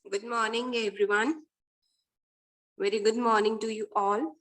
Good morning, everyone. Very good morning to you all.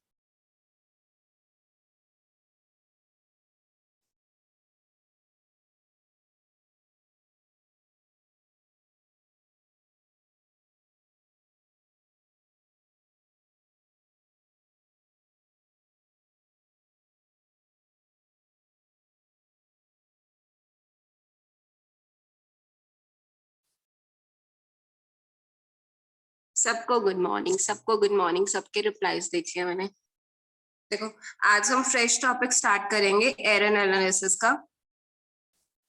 सबको good morning, सबको good morning. सबके replies देखिए मैंने। देखो, आज हम फ्रेश टॉपिक स्टार्ट करेंगे एरर एनालिसिस का।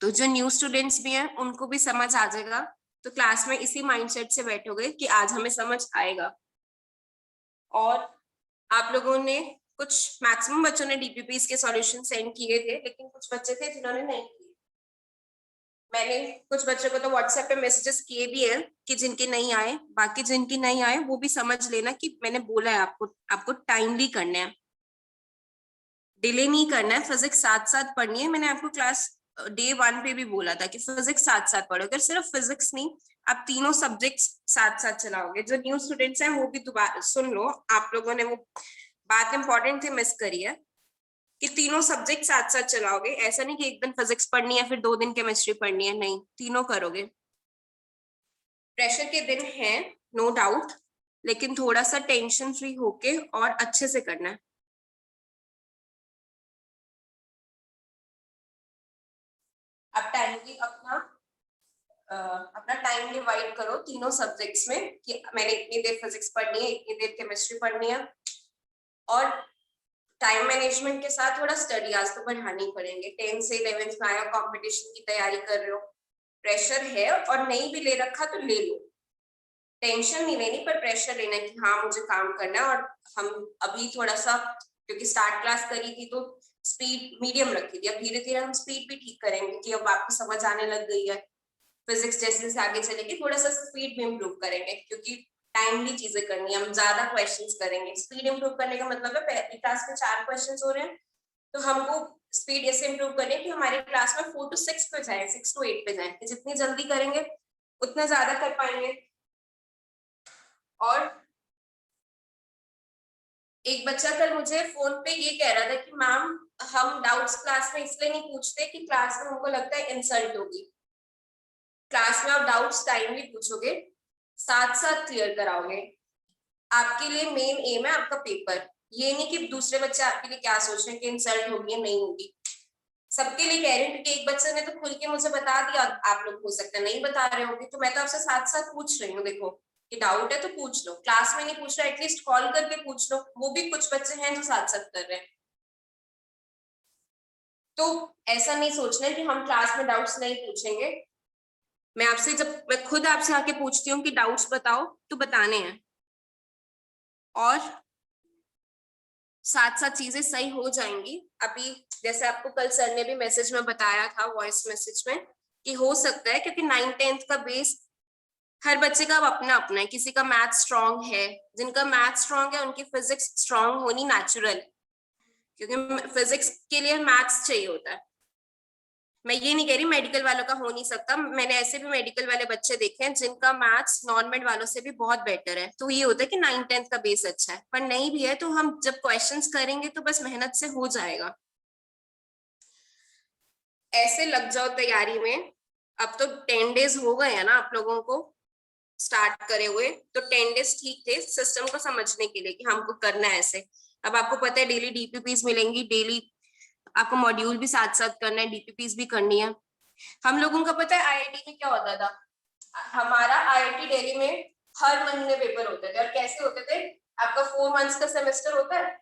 तो जो न्यू स्टूडेंट्स भी हैं उनको भी समझ आ जाएगा। तो क्लास में इसी माइंडसेट से बैठोगे कि आज हमें समझ आएगा। और आप लोगों ने कुछ मैक्सिमम बच्चों ने डीपीपीस के सॉल्यूशन सेंड किए थे, लेकिन कुछ बच्चे थे जिन्होंने नहीं किए। मैंने कुछ बच्चों को तो व्हाट्सएप पे मैसेजेस किए भी हैं कि जिनके नहीं आए, बाकी जिनकी नहीं आए वो भी समझ लेना कि मैंने बोला है आपको टाइमली करना है, डिले नहीं करना है। फिजिक्स साथ साथ पढ़नी है। मैंने आपको क्लास डे 1 पे भी बोला था कि फिजिक्स साथ साथ पढ़ो। अगर सिर्फ फिजिक्स नहीं, आप तीनों सब्जेक्ट्स साथ साथ चलाओगे। जो न्यू स्टूडेंट्स हैं वो भी दोबारा सुन लो, आप लोगों ने वो बात इंपॉर्टेंट थी मिस करी है कि तीनों सब्जेक्ट साथ साथ चलाओगे। ऐसा नहीं कि एक दिन फिजिक्स पढ़नी है फिर 2 दिन केमिस्ट्री पढ़नी है, नहीं, तीनों करोगे। प्रेशर के दिन हैं, नो डाउट, लेकिन थोड़ा सा टेंशन फ्री होके और अच्छे से करना है। अब टाइमली अपना टाइम डिवाइड करो तीनों सब्जेक्ट्स में कि मैंने इतनी देर फिजिक्स पढ़नी है, इतनी देर केमिस्ट्री पढ़नी है। और टाइम मैनेजमेंट के साथ थोड़ा स्टडी आज तो बढ़ानी पड़ेंगे। 10th से 11th में आया, कंपटीशन की तैयारी कर रहे हो, प्रेशर है और नहीं भी ले रखा तो ले लो। टेंशन नहीं लेनी पर प्रेशर लेना कि हाँ मुझे काम करना है। और हम अभी थोड़ा सा, क्योंकि स्टार्ट क्लास करी थी तो स्पीड मीडियम रखी थी, अब धीरे धीरे हम स्पीड भी ठीक करेंगे कि अब आपको समझ आने लग गई है। फिजिक्स जैसे जैसे आगे चलेगी थोड़ा सा स्पीड भी इम्प्रूव करेंगे, क्योंकि टाइमली चीजें करनी है, हम ज्यादा क्वेश्चंस करेंगे। स्पीड इम्प्रूव करने का मतलब है पहली क्लास में 4 क्वेश्चंस हो रहे हैं तो हमको स्पीड ऐसे इम्प्रूव करनी है कि हमारी क्लास में 4 to 6 पे जाए, 6 to 8 पे जाए। जितनी जल्दी करेंगे उतना ज्यादा कर पाएंगे। और एक बच्चा कल मुझे फोन पे ये कह रहा था कि मैम हम डाउट्स क्लास में इसलिए नहीं पूछते कि क्लास में हमको लगता है इंसल्ट होगी। क्लास में आप डाउट्स टाइमली पूछोगे, साथ साथ क्लियर कराओगे। आपके लिए मेन एम है आपका पेपर, ये नहीं कि दूसरे बच्चे आपके लिए क्या सोच रहे हैं कि इंसल्ट होगी या नहीं होगी। सबके लिए कह रही हूँ क्योंकि एक बच्चे ने तो खुल के मुझे बता दिया, आप लोग हो सकता है नहीं बता रहे होंगे, तो मैं तो आपसे साथ साथ पूछ रही हूँ। देखो कि डाउट है तो पूछ लो, क्लास में नहीं पूछ रहा एटलीस्ट कॉल करके पूछ लो। वो भी कुछ बच्चे हैं जो साथ साथ कर रहे हैं। तो ऐसा नहीं सोचना है कि हम क्लास में डाउट्स नहीं पूछेंगे। मैं आपसे, जब मैं खुद आपसे आके पूछती हूँ कि डाउट्स बताओ तो बताने हैं, और साथ साथ चीजें सही हो जाएंगी। अभी जैसे आपको कल सर ने भी मैसेज में बताया था, वॉइस मैसेज में, कि हो सकता है क्योंकि 9th-10th का बेस हर बच्चे का अपना अपना है। किसी का मैथ स्ट्रांग है, जिनका मैथ स्ट्रांग है उनकी फिजिक्स स्ट्रांग होनी नेचुरल, क्योंकि फिजिक्स के लिए मैथ्स चाहिए होता है। मैं ये नहीं कह रही मेडिकल वालों का हो नहीं सकता, मैंने ऐसे भी मेडिकल वाले बच्चे देखे हैं जिनका मैथ्स नॉन मेड वालों से भी बहुत बेटर है। तो ये होता है कि 9th-10th का बेस अच्छा है, पर नहीं भी है तो हम जब क्वेश्चंस करेंगे तो बस मेहनत से हो जाएगा। ऐसे लग जाओ तैयारी में। अब तो 10 डेज हो गए हैं ना आप लोगों को स्टार्ट करे हुए, तो 10 डेज ठीक थे सिस्टम को समझने के लिए कि हमको करना है ऐसे। अब आपको पता है डेली डीपीपीज मिलेंगी, डेली आपको मॉड्यूल भी साथ साथ करना है, डीपीपीज भी करनी है। हम लोगों का पता है आईआईटी में क्या होता था, हमारा आईआईटी दिल्ली में हर महीने पेपर होते थे। और कैसे होते थे, आपका 4 मंथ्स का सेमेस्टर होता है,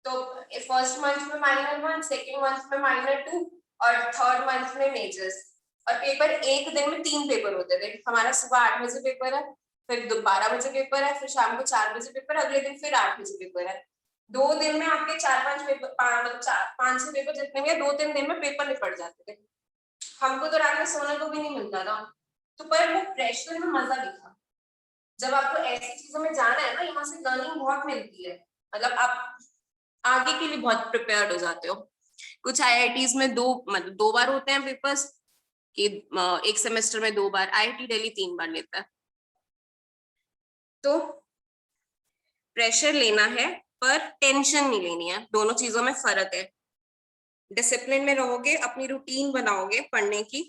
तो फर्स्ट मंथ में माइनर 1, सेकेंड मंथ में माइनर 2 और थर्ड मंथ में मेजर्स। और पेपर एक दिन में 3 पेपर होते थे। हमारा सुबह 8 बजे पेपर है, फिर 12 बजे पेपर है, फिर शाम को 4 बजे पेपर है, अगले दिन फिर 8 बजे पेपर है। 2 दिन में आपके 4-5 पेपर, मतलब 5-6 पेपर जितने भी 2-3 दिन में पेपर निपट जाते थे। हमको तो रात में सोने को भी नहीं मिलता था। तो पर वो प्रेशर में मजा भी था। जब आपको ऐसी चीजों में जाना है ना, यहाँ से लर्निंग बहुत मिलती है। मतलब आप आगे के लिए बहुत प्रिपेयर्ड हो जाते हो। कुछ आईआईटीज में मतलब 2 बार होते हैं पेपर्स, कि एक सेमेस्टर में 2 बार। आईआईटी दिल्ली 3 बार लेता है। तो प्रेशर लेना है पर टेंशन नहीं लेनी है, दोनों चीजों में फर्क है। डिसिप्लिन में रहोगे, अपनी रूटीन बनाओगे पढ़ने की,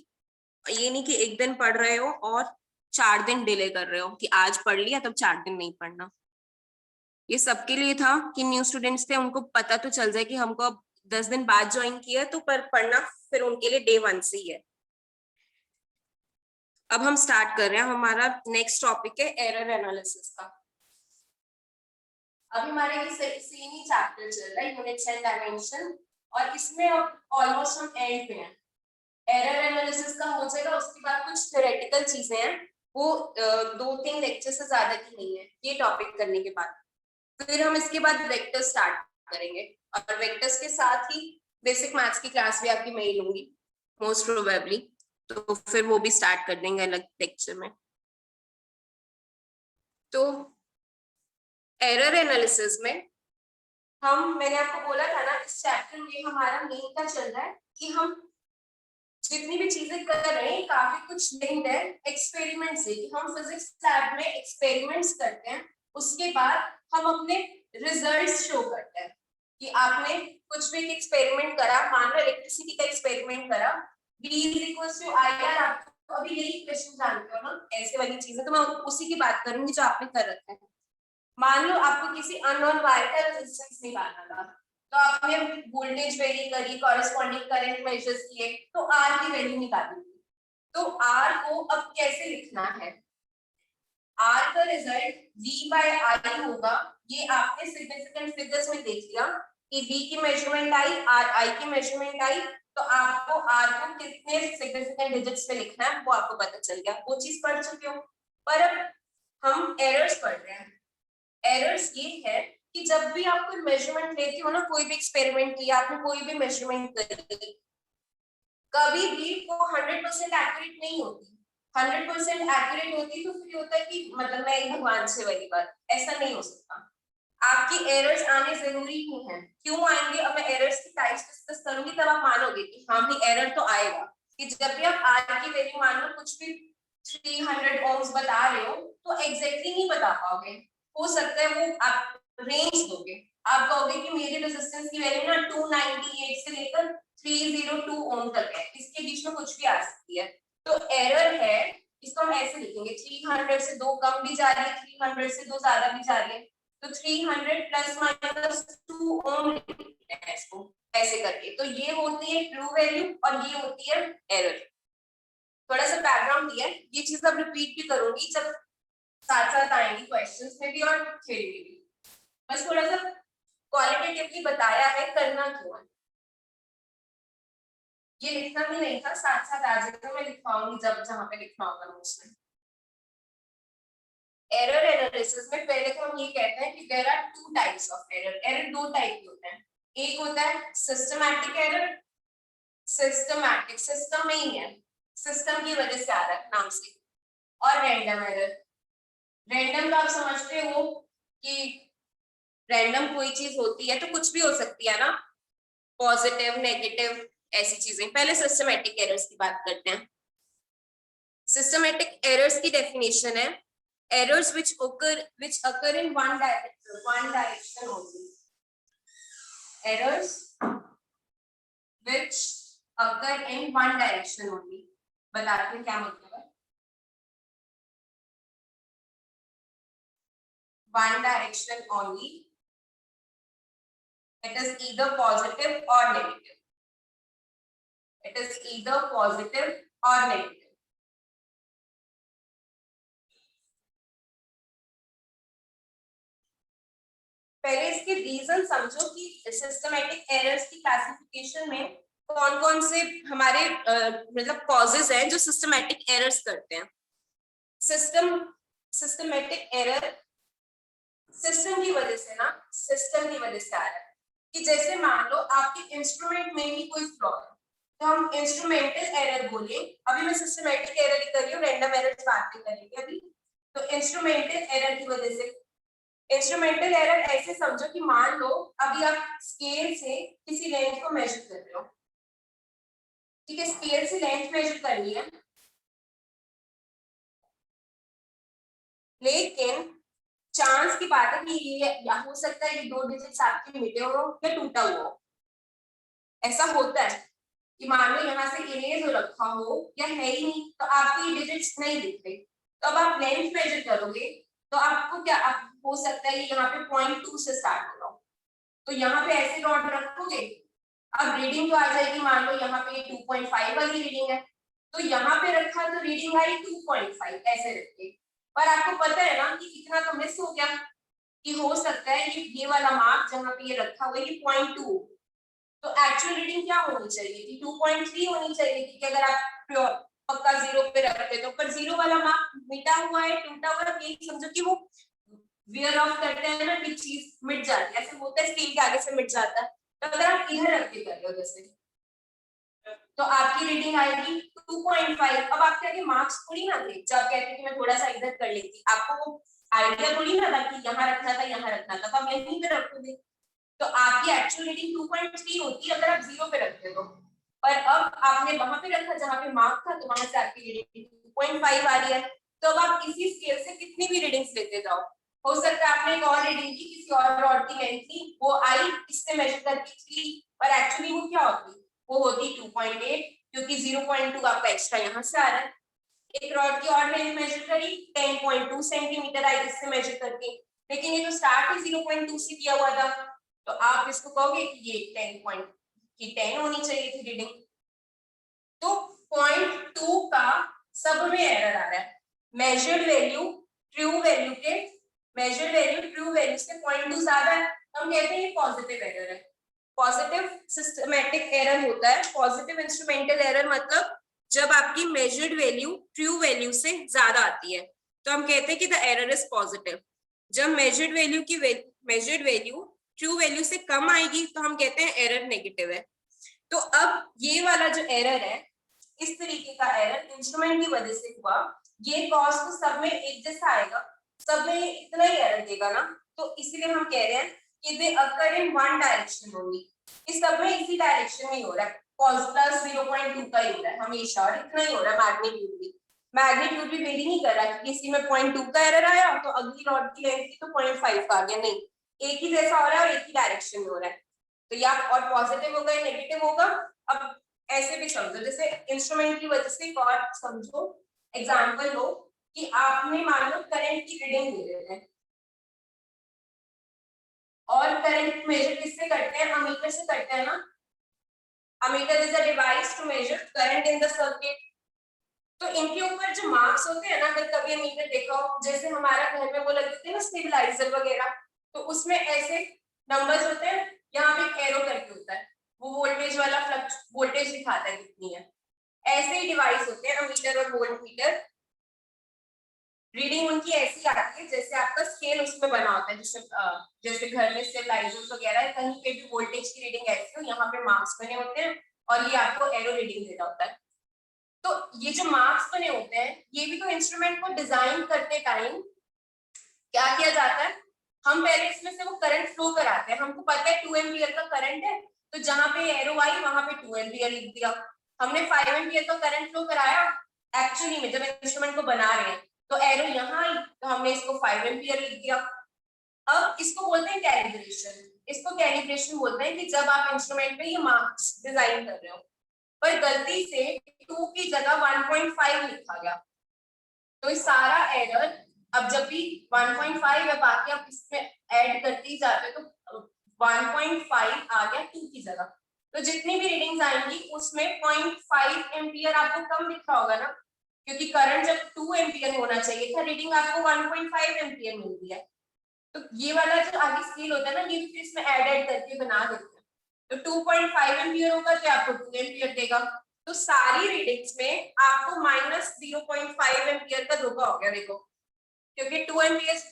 ये नहीं कि एक दिन पढ़ रहे हो और 4 दिन डिले कर रहे हो कि आज पढ़ लिया तब 4 दिन नहीं पढ़ना। ये सबके लिए था कि न्यू स्टूडेंट्स थे, उनको पता तो चल जाए कि हमको अब 10 दिन बाद ज्वाइन किया तो पर पढ़ना फिर उनके लिए डे 1 से ही है। अब हम स्टार्ट कर रहे हैं, हमारा नेक्स्ट टॉपिक है एरर एनालिसिस का। अभी हमारे ये सेम ही चैप्टर चल रहा है, यूनिट्स एंड डायमेंशन, और इसमें अब ऑलमोस्ट हम एंड पे हैं। एरर एनालिसिस का हो जाएगा, उसके बाद कुछ थ्योरेटिकल चीजें हैं, वो 2-3 लेक्चर से ज्यादा की नहीं है ये टॉपिक करने के बाद। फिर हम इसके बाद वेक्टर स्टार्ट करेंगे, और वेक्टर्स के साथ ही बेसिक मैथ्स की क्लास भी आपकी मैं ही लूंगी मोस्ट प्रोबेबली, तो फिर वो भी स्टार्ट कर देंगे अलग लेक्चर में। तो एरर एनालिसिस में मैंने आपको बोला था ना, इस चैप्टर में हमारा मेन का चल रहा है कि हम जितनी भी चीजें कर रहे हैं काफी कुछ लिंक्ड है एक्सपेरिमेंट से, कि हम फिजिक्स लैब में एक्सपेरिमेंट्स करते हैं, उसके बाद हम अपने रिजल्ट्स शो करते हैं कि आपने कुछ भी एक्सपेरिमेंट करा, मान लो इलेक्ट्रिसिटी का एक्सपेरिमेंट करा, V = IR, आप तो अभी यही क्वेश्चन जानते हो ना, ऐसे वाली चीजें, तो मैं उसी की बात करूंगी जो आपने कर रखा है। मान लो आपको किसी अननोन वायर का रेजिस्टेंस निकालना था, तो आपने वोल्टेज वेरी करी, कॉरेस्पॉन्डिंग करंट मेजर्स किए, तो आर की वैल्यू निकाली। तो आर को अब कैसे लिखना है, आर का रिजल्ट V/I होगा। ये आपने सिग्निफिकेंट फिगर्स में देख लिया कि V की मेजरमेंट आई, I की मेजरमेंट आई, तो आपको R को कितने सिग्निफिकेंट डिजिट्स पे लिखना है वो आपको पता चल गया, वो चीज पढ़ चुके हो। पर अब हम एरर्स पढ़ रहे हैं। एरर्स ये है कि जब भी आप कोई मेजरमेंट लेते हो ना, कोई भी एक्सपेरिमेंट किया आपने, कोई भी मेजरमेंट करी, कभी भी वो 100% एक्यूरेट नहीं होती। 100% एक्यूरेट होती तो फिर होता है कि मतलब मैं एक भगवान से वाली बात, ऐसा नहीं हो सकता। आपकी एरर्स आने जरूरी ही है। क्यों आएंगे, अब मैं एरर्स की टाइप्स डिस्कस करूंगी तब आप मानोगे कि हाँ भी एरर तो आएगा। कि जब भी आप आर की वैल्यू मान लो कुछ भी 300 ओम्स बता रहे हो, तो एग्जैक्टली नहीं बता पाओगे, हो सकता है वो आप रेंज दोगे, आप कहोगे कि मेरी रेजिस्टेंस की वैल्यू ना 298 से लेकर 302 ओम तक है, इसके बीच में कुछ भी आ सकती है, तो एरर है। इसको हम ऐसे लिखेंगे, 300 से 2 कम भी जा रही है, 300 से 2 ज्यादा भी जा रही है, तो 300 ± 2 ओम है इसको ऐसे करके। तो ये होती है ट्रू वैल्यू और ये होती है एरर। थोड़ा सा बैकग्राउंड दिया है, ये चीज अब रिपीट भी करूंगी जब साथ साथ आएंगी क्वेश्चंस में भी और थ्योरी में भी। बस थोड़ा सा क्वालिटेटिवली बताया है करना क्यों है, ये लिखना भी नहीं था, साथ साथ आ जाएगा, मैं लिखवाऊंगी जब जहां पे लिखना होगा नोट्स में। एरर एनालिसिस में पहले तो हम ये कहते हैं कि there are 2 types of error. Error 2 type के होते हैं, एक होता है सिस्टमैटिक एरर, सिस्टमैटिक सिस्टम में ही है, सिस्टम की वजह से आ रहा है नाम से, और रैंडम एरर। रैंडम का आप समझते हो कि रैंडम कोई चीज होती है तो कुछ भी हो सकती है ना, पॉजिटिव नेगेटिव ऐसी चीजें। पहले सिस्टमैटिक एरर्स की बात करते हैं। सिस्टमैटिक एरर्स की डेफिनेशन है errors which occur in one direction only. Errors which occur in one direction only. बताते हैं क्या मतलब है, one direction only. It is either positive or negative. It is either positive or negative. पहले इसके reason समझो कि सिस्टमैटिक एरर्स की क्लासिफिकेशन में कौन कौन से हमारे मतलब कॉजेज हैं जो सिस्टमैटिक एरर्स करते हैं। सिस्टमैटिक एरर सिस्टम की वजह से ना, सिस्टम की वजह से आ रहा है कि जैसे मान लो आपके इंस्ट्रूमेंट में ही कोई फ्लॉ है, तो हम इंस्ट्रूमेंटल एरर बोले। अभी मैं सिस्टमैटिक एरर ही कर रही हूँ, रैंडम एरर की बात नहीं करेंगे अभी। तो इंस्ट्रूमेंटल एरर की वजह से, इंस्ट्रूमेंटल एरर ऐसे समझो कि मान लो अभी आप स्केल से किसी लेंथ को मेजर कर रहे हो, ठीक है, स्केल से लेंथ मेजर करनी है, लेकिन चांस की बात है कि ये या हो सकता है ये 2 डिजिट्स आपके मिटे हो या टूटा हुआ हो। ऐसा होता है कि मान लो यहाँ से इरेज हो रखा हो या है ही नहीं, तो आपको ये डिजिट्स नहीं दिख रही, तो अब आप लेंथ मेजर करोगे तो आपको क्या हो सकता है यहाँ पे 0.2 से स्टार्ट हो रहा हो, तो यहाँ पे ऐसे रॉड रखोगे, अब रीडिंग तो आ जाएगी, मान लो यहाँ पे 2.5 वाली रीडिंग है, तो यहाँ पे रखा तो रीडिंग आई 2.5 ऐसे रखे, पर आपको पता है ना कि इतना तो मिस हो गया कि हो सकता है ये वाला मार्क जहाँ पे ये रखा हुआ ये 0.2, तो एक्चुअल रीडिंग क्या होनी चाहिए थी, 2.3 होनी चाहिए थी कि अगर आप पक्का 0 पे रखते तो, पर 0 वाला मार्क मिटा हुआ है, टूटा हुआ है, यही समझो कि वो वेयर ऑफ करते हैं ना कि चीज मिट जाती है, ऐसे होता है स्केल के आगे से मिट जाता है, तो अगर आप इधर रख के कर रहे हो जैसे, तो आपकी रीडिंग आएगी 2.5। अब आपके आगे मार्क्स थोड़ी ना थे, जब कहते हैं कि मैं थोड़ा सा इधर कर लेती, आपको आइडिया थोड़ी ना था कि यहाँ रखना था यहाँ रखना था, तो आप यहीं पे रखोगे, तो आपकी एक्चुअल रीडिंग 2.3 होती है अगर आप 0 पे रखते हो, पर अब आपने वहां पे रखा जहां पे मार्क था, तो वहां से आपकी रीडिंग 2.5 आ रही है, तो अब आप इसी स्केल से कितनी भी रीडिंग्स लेते जाओ, हो सकता है आपने एक और रीडिंग की किसी और रॉड की लेंथ थी, वो आई इससे मेजर करके 3, पर एक्चुअली वो क्या होती, वो होती 2.8, क्योंकि 0.2 आपका एक्स्ट्रा यहाँ से आ रहा है। एक रॉड की और लेंथ मेजर करी 10.2 सेंटीमीटर आई इससे मेजर करके, लेकिन ये तो स्टार्ट ही 0.2 से किया हुआ था, तो आप इसको कहोगे कि ये 10 होनी चाहिए थी रीडिंग, तो 0.2 का सब में एरर आ रहा है, मेजर्ड वैल्यू ट्रू वैल्यू के मेजर्ड वैल्यू ट्रू वैल्यू से 0.2 ज्यादा है, तो हम कहते हैं ये पॉजिटिव एरर है। पॉजिटिव सिस्टमैटिक एरर होता है, पॉजिटिव इंस्ट्रूमेंटल एरर मतलब जब आपकी मेजर्ड वैल्यू ट्रू वैल्यू से ज्यादा आती है, तो हम कहते हैं कि द एरर इज पॉजिटिव। जब मेजर्ड वैल्यू ट्रू वैल्यू से कम आएगी तो हम कहते हैं एरर नेगेटिव है। तो अब ये वाला जो एरर है, इस तरीके का एरर इंस्ट्रूमेंट की वजह से हुआ, ये कॉस्ट तो सब में एक जैसा आएगा, सब में ये इतना ही एरर देगा ना, तो इसीलिए हम कह रहे हैं कि दे अकर इन वन डायरेक्शन ओनली, इस सब में इसी डायरेक्शन में ही हो रहा है, प्लस 0.2 का ही हो रहा है हमेशा, और इतना ही हो रहा है। मैग्नीट्यूड भी वेरी नहीं कर रहा है, किसी में 0.2 का एरर आया तो अगली रॉड की लेंथ थी तो 0.5 का आ गया, नहीं, एक ही जैसा हो रहा है और एक ही डायरेक्शन में हो रहा है, तो या और पॉजिटिव होगा या नेगेटिव होगा। अब ऐसे भी समझो, जैसे इंस्ट्रूमेंट की वजह से और समझो, एग्जांपल लो कि आपने मान लो करंट की रीडिंग ले रहे हैं, और करंट मेजर किससे करते हैं, अमीटर से करते हैं ना, ammeter is a device to measure current in the circuit, तो इनके ऊपर जो मार्क्स होते हैं ना, अगर कभी अमीटर देखा हो, जैसे हमारा घर में वो लगे होते हैं ना स्टेबलाइजर वगैरह, तो उसमें ऐसे नंबर्स होते हैं, यहाँ पे एरो करके होता है, वो वोल्टेज वाला वोल्टेज दिखाता है कितनी है, ऐसे ही डिवाइस होते हैं अमीटर और वोल्टमीटर, रीडिंग उनकी ऐसी आती है जैसे आपका स्केल उसमें बना होता है, जैसे घर में स्टेबलाइजर्स वगैरह है, कहीं पे भी वोल्टेज की रीडिंग ऐसी हो, यहाँ पे मार्क्स बने होते हैं और ये आपको एरो रीडिंग दे रहा होता है। तो ये जो मार्क्स बने होते हैं, ये भी तो इंस्ट्रूमेंट को डिजाइन करते टाइम क्या किया जाता है, हम पहले इसमें से वो करंट फ्लो कराते हैं, हमको पता है 2 एम्पियर का करंट है, तो जहां पे एरो आई वहां पे 2 एम्पियर लिख दिया, हमने 5 एम्पियर का करंट फ्लो कराया, एक्चुअली में जब इंस्ट्रूमेंट को बना रहे हैं तो एरो यहाँ आई, तो हमने इसको 5 एम्पियर लिख दिया। अब इसको बोलते हैं कैलिब्रेशन, इसको कैलिब्रेशन बोलते हैं कि जब आप इंस्ट्रूमेंट में ये मार्क्स डिजाइन कर रहे हो, पर गलती से 2 की जगह 1.5 लिखा गया, तो इस सारा एरर, अब जब भी 1.5 है बाकी आप इसमें ऐड करते ही जाते हो, तो 1.5 आ गया 2 की जगह, तो जितनी भी रीडिंग्स आएंगी उसमें 0.5 एम्पियर आपको कम दिख रहा होगा ना, क्योंकि करंट जब 2 एम्पियर होना चाहिए था, रीडिंग आपको 1.5 एम्पियर मिलती है, तो ये वाला जो आगे स्केल होता है ना, ये भी फिर इसमें ऐड करके बना देते हैं, तो 2.5 एम्पियर होगा तो आपको 2 एम्पियर देगा, तो सारी रीडिंग्स में आपको माइनस 0.5 एम्पियर का धोखा हो गया, देखो, क्योंकि 2 एम्पियर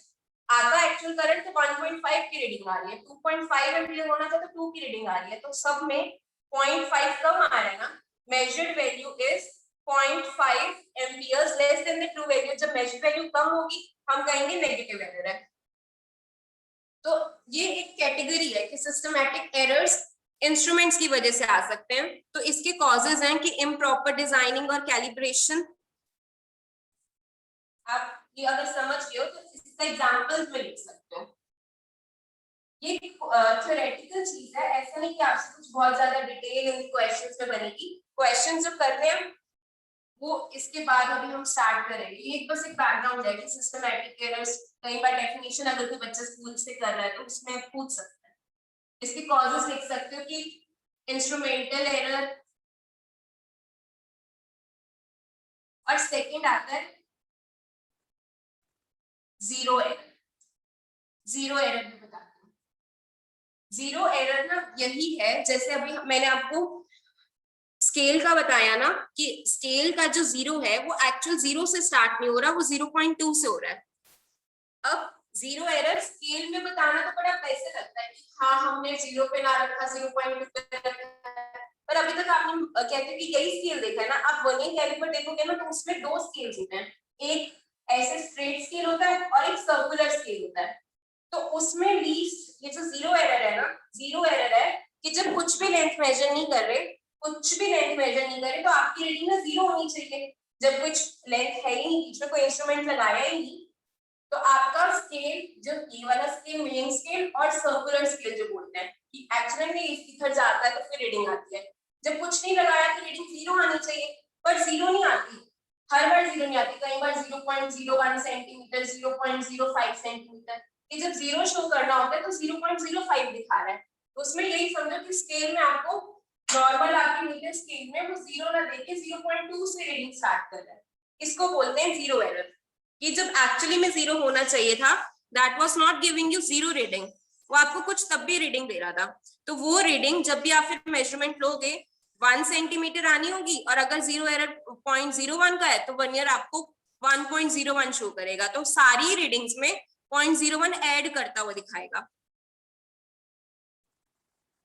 आता एक्चुअल करंट तो 1.5 की रीडिंग आ रही है, 2.5 एम्पियर होना था तो 2 की रीडिंग आ रही है, तो सब में 0.5 कम आ रहा है ना, measured value is 0.5 amperes less than the true value, जब मेजर्ड वैल्यू कम होगी हम कहेंगे नेगेटिव एरर है। तो ये एक कैटेगरी है कि सिस्टमैटिक एरर्स इंस्ट्रूमेंट्स की वजह से आ सकते हैं, तो इसके कॉजेज हैं कि इम्प्रॉपर डिजाइनिंग और कैलिब्रेशन, आप ये अगर समझ गए हो तो इसका एग्जांपल्स में लिख सकते हो। ये थ्योरेटिकल चीज है, ऐसा नहीं कि आपसे कुछ बहुत ज्यादा डिटेल इन क्वेश्चंस में बनेगी। क्वेश्चन जो करने हैं वो इसके बाद अभी हम स्टार्ट करेंगे। ये एक बस एक बैकग्राउंड है कि सिस्टमैटिक एरर्स कई बार डेफिनेशन अगर कोई बच्चा स्कूल से कर रहा है तो उसमें पूछ सकता है। इसके कॉजेस लिख सकते हो कि इंस्ट्रूमेंटल एरर, और सेकंड आता है जीरो एरर। जीरो एरर भी बताते हैं। जीरो एरर ना यही है, जैसे अभी मैंने आपको स्केल का बताया ना कि स्केल का जो जीरो है वो एक्चुअल जीरो से स्टार्ट नहीं हो रहा, वो 0.2 से हो रहा है। अब जीरो एरर स्केल में बताना तो बड़ा पैसे लगता है कि हाँ हमने 0 पे ना रखा, 0.2 पे रखा है, पर अभी तक आपने कहते हैं कि यही स्केल देखा है ना। आप वर्नियर कैलिपर देखोगे ना तो उसमें दो स्केल्स होते हैं, एक ऐसे स्ट्रेट स्केल होता है और एक सर्कुलर स्केल होता है। तो उसमें लीस्ट ये जो जीरो एरर है ना, जीरो एरर है कि जब कुछ भी लेंथ मेजर नहीं कर रहे, कुछ भी लेंथ मेजर नहीं करे तो आपकी रीडिंग ना जीरो होनी चाहिए। जब कुछ लेंथ है ही नहीं, बीच में कोई इंस्ट्रूमेंट लगाया ही नहीं, तो आपका स्केल जो ये वाला स्केल मेन स्केल और सर्कुलर स्केल जो बोलते हैं कि एक्चुअली में इधर जाता है तो फिर रीडिंग आती है। जब कुछ नहीं लगाया तो रीडिंग जीरो आनी चाहिए, पर जीरो नहीं आती, हर बार जीरो नहीं आती, कई बार 0.01 सेंटीमीटर, 0.05 सेंटीमीटर। ये जब जीरो शो करना होता है तो 0.05 दिखा रहा है। तो उसमें यही समझो कि स्केल में आपको नॉर्मल आपके मीटर स्केल में वो जीरो ना देके 0.2 से रीडिंग स्टार्ट कर रहा है। इसको बोलते हैं जीरो एरर। ये जब एक्चुअली में जीरो होना चाहिए था, that was not giving you zero reading, वो आपको कुछ तब भी रीडिंग दे रहा था। तो वो रीडिंग जब भी आप फिर मेजरमेंट लोगे 1 सेंटीमीटर आनी होगी, और अगर जीरो एरर 0.01 का है तो वर्नियर आपको 1.01 शो करेगा। तो सारी रीडिंग्स में 0.01 ऐड करता हुआ दिखाएगा।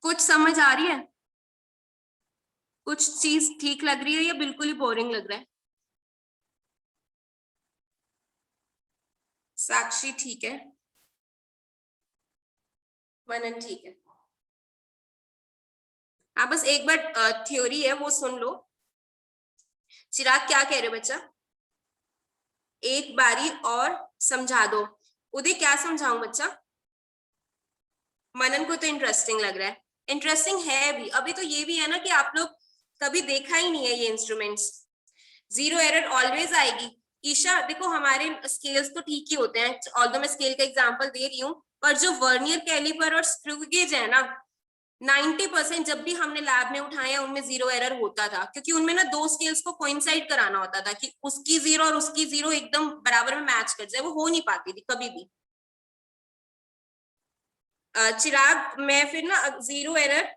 कुछ समझ आ रही है? कुछ चीज ठीक लग रही है या बिल्कुल ही बोरिंग लग रहा है? साक्षी ठीक है, मनन ठीक है। हाँ बस एक बार थ्योरी है वो सुन लो। चिराग क्या कह रहे बच्चा? एक बारी और समझा दो। उदय क्या समझाऊं बच्चा? मनन को तो इंटरेस्टिंग लग रहा है। इंटरेस्टिंग है भी। अभी तो ये भी है ना कि आप लोग कभी देखा ही नहीं है ये इंस्ट्रूमेंट्स। जीरो एरर ऑलवेज आएगी। ईशा देखो हमारे स्केल्स तो ठीक ही होते हैं, ऑल्दो मैं स्केल का एग्जांपल दे रही हूँ, पर जो वर्नियर कैलिपर और स्क्रू गेज है ना, 90% जब भी हमने लैब में उठाया उनमें जीरो एरर होता था, क्योंकि उनमें ना दो स्केल्स को कोइंसाइड कराना होता था कि उसकी जीरो और उसकी जीरो एकदम बराबर में मैच कर जाए, वो हो नहीं पाती थी कभी भी। चिराग मैं फिर ना जीरो एरर